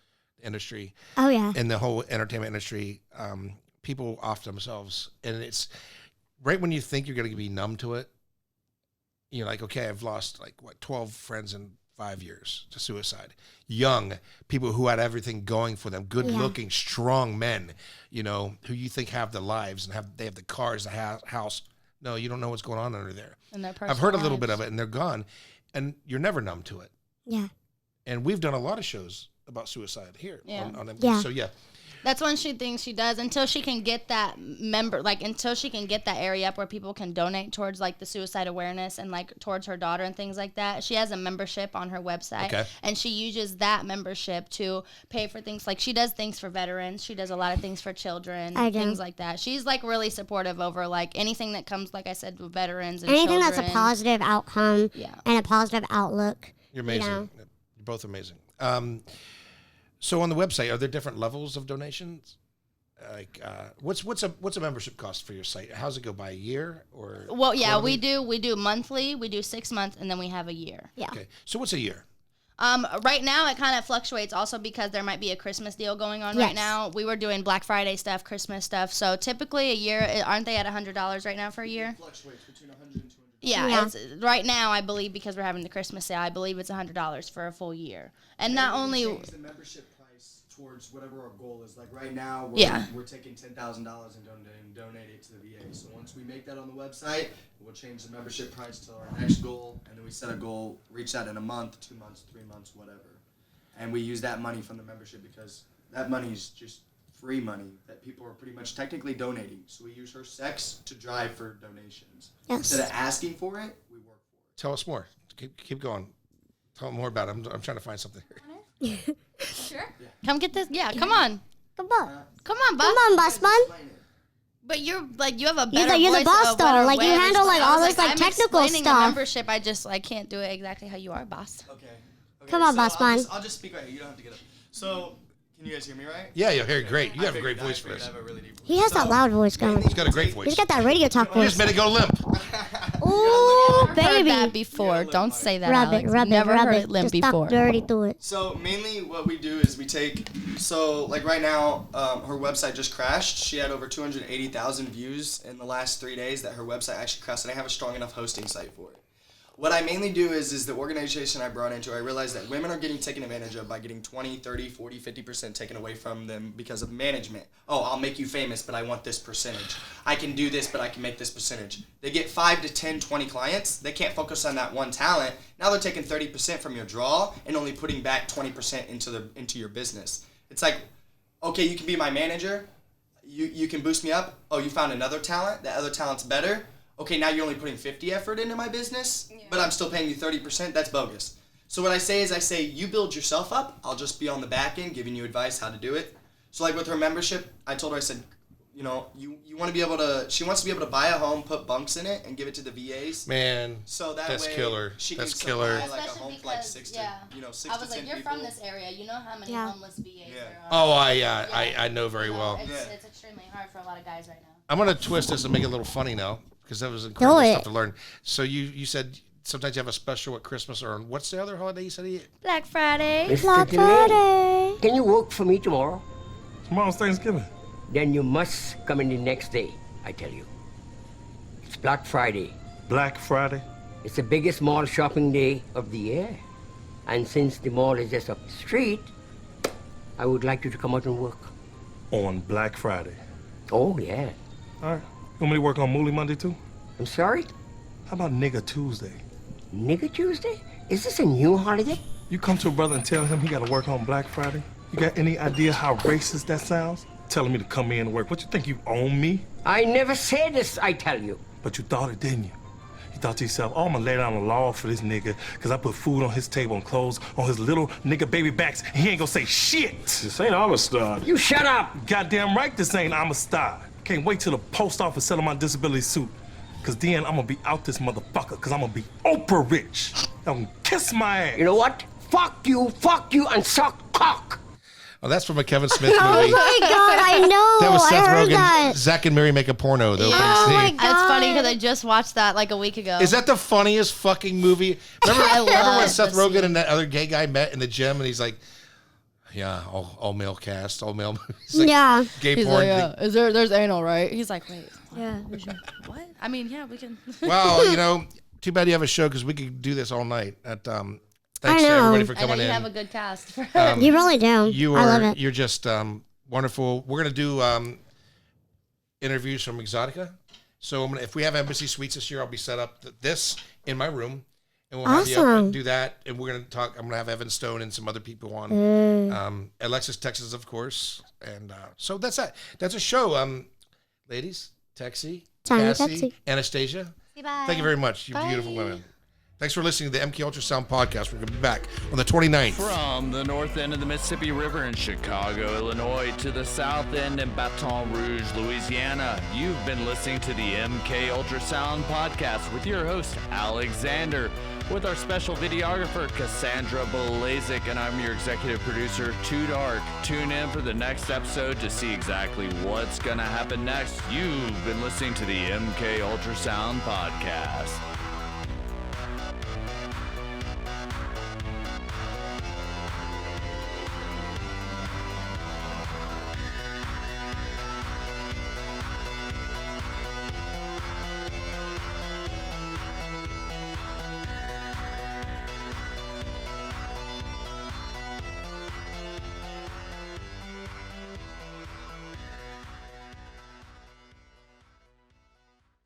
industry. Oh, yeah. And the whole entertainment industry, people off themselves. And it's right when you think you're going to be numb to it, you're like, okay, I've lost 12 friends in 5 years to suicide. Young people who had everything going for them, good looking, strong men, who you think have the lives and they have the cars, the house. No, you don't know what's going on under there. And their I've heard a little personal bit lives. of it and they're gone, and you're never numb to it. Yeah. And we've done a lot of shows about suicide here on MKULTRA. Yeah. So yeah. That's one she thinks she does until she can get that until she can get that area up where people can donate towards the suicide awareness and towards her daughter and things like that. She has a membership on her website, Okay. and she uses that membership to pay for things she does things for veterans. She does a lot of things for children, I do. things like that. She's really supportive over anything that comes, like I said, with veterans and Anything children. that's a positive outcome Yeah. and a positive outlook. You're amazing. know. You're both amazing. So on the website, are there different levels of donations? like what's a membership cost for your site? How's it go by a year or? Well, yeah, quarterly? we do monthly, we do 6 months, and then we have a year. Yeah. Okay, so what's a year? Right now it kind of fluctuates also because there might be a Christmas deal going on right now. We were doing Black Friday stuff, Christmas stuff. So typically a year, aren't they at $100 right now for a year? It fluctuates between 100 and 200. Yeah, it's, right now I believe because we're having the Christmas sale, I believe it's $100 for a full year. And not only change the membership price towards whatever our goal is. Like right now, we're taking $10,000 and donate it to the VA. So once we make that on the website, we'll change the membership price to our next goal, and then we set a goal, reach that in a month, 2 months, 3 months, whatever. And we use that money from the membership because that money is just free money that people are pretty much technically donating. So we use her sex to drive for donations. Yes. Instead of asking for it, we work for it. Tell us more. Keep going. Tell me more about it. I'm trying to find something here. Sure. Come get this. Yeah, come on. Come on. Come on, boss. Come on, boss man. But you're like you have a better You're the voice boss of though. better Like you way of handle like all explaining. this like I'm technical explaining the stuff. membership. I can't do it exactly how you are, boss. Okay. Come on, boss man. I'll just speak right here. You don't have to get up. So, can you guys hear me right? Yeah, you're very great. You I have a great figured- voice I for figured this. I have a really deep voice. He has that loud voice going. He's got a great voice. He's got that radio talk You voice. just made it go limp. Ooh, Heard baby. that before. Don't say that, Rub Alex. it, rub Never it, rub heard it. it limp Just before. talk dirty to it. So mainly what we do is we take, so like right now, her website just crashed. She had over 280,000 views in the last 3 days that her website actually crashed, and I have a strong enough hosting site for it. What I mainly do is the organization I brought into, I realized that women are getting taken advantage of by getting 20, 30, 40, 50% taken away from them because of management. Oh, I'll make you famous, but I want this percentage. I can do this, but I can make this percentage. They get 5 to 10, 20 clients. They can't focus on that one talent. Now they're taking 30% from your draw and only putting back 20% into your business. It's like, okay, you can be my manager. You can boost me up. Oh, you found another talent. That other talent's better. Okay, now you're only putting 50 effort into my business, but I'm still paying you 30%. That's bogus. So what I say, you build yourself up. I'll just be on the back end giving you advice how to do it. So like with her membership, I told her, I said, you want to be able to, she wants to be able to buy a home, put bunks in it, and give it to the VAs. Man, so that that's way killer. She That's can killer. supply like a Especially home for like because, 6 yeah. to, 6 I to was 10 like, you're people. from this area. You know how many Yeah. homeless VAs Yeah. there are. Oh, I know very well. It's extremely hard for a lot of guys right now. I'm gonna twist this and make it a little funny now because that was incredible Do it. stuff to learn. So you said sometimes you have a special at Christmas or on what's the other holiday you said? Black Friday. Black Friday. Can you work for me tomorrow? Tomorrow's Thanksgiving. Then you must come in the next day, I tell you. It's Black Friday. Black Friday? It's the biggest mall shopping day of the year. And since the mall is just up the street, I would like you to come out and work. On Black Friday. Oh, yeah. All right. You want me to work on Mooly Monday too? I'm sorry? How about Nigga Tuesday? Nigga Tuesday? Is this a new holiday? You come to a brother and tell him he got to work on Black Friday? You got any idea how racist that sounds? Telling me to come in and work. What, you think you own me? I never said this, I tell you. But you thought it, didn't you? You thought to yourself, oh, I'm gonna lay down the law for this nigga because I put food on his table and clothes on his little nigga baby backs and he ain't gonna say shit. This ain't Amistad. You shut up! Goddamn right this ain't Amistad. Can't wait till the post office settle my disability suit. Cause then I'm gonna be out this motherfucker cause I'm gonna be Oprah rich. I'm gonna kiss my ass. You know what? Fuck you, and suck cock. Oh, that's from a Kevin Smith movie. Oh my God, I know. That was Seth I heard Rogen. that. Zach and Mary make a porno. The opening Oh my scene. God. It's funny because I just watched that like a week ago. Is that the funniest fucking movie? Remember when love Seth the Rogen scene. and that other gay guy met in the gym and he's like, yeah, all male cast, all male movies. Like, Yeah. Gay He's porn. like, there's anal, right? He's like, wait, Yeah. what? I mean, yeah, we can. Well, too bad you have a show because we could do this all night. Thanks to know. everybody for I know coming you in. have a good cast. You really do. I love it. You're just wonderful. We're gonna do interviews from Exotica. So if we have Embassy Suites this year, I'll be set up this in my room, and we'll have you up and do that. And we're gonna talk. I'm gonna have Evan Stone and some other people on. Alexis, Texas, of course. And so that's that. That's a show. Ladies, Texie, Tiny Cassie, Texie. Anastasia. Bye. Thank you very much. You beautiful women. Thanks for listening to the MK Ultrasound podcast. We're going to be back on the 29th. From the north end of the Mississippi River in Chicago, Illinois, to the south end in Baton Rouge, Louisiana, you've been listening to the MK Ultrasound podcast with your host, Alexander, with our special videographer, Cassandra Belazik, and I'm your executive producer, Too Dark. Tune in for the next episode to see exactly what's going to happen next. You've been listening to the MK Ultrasound podcast.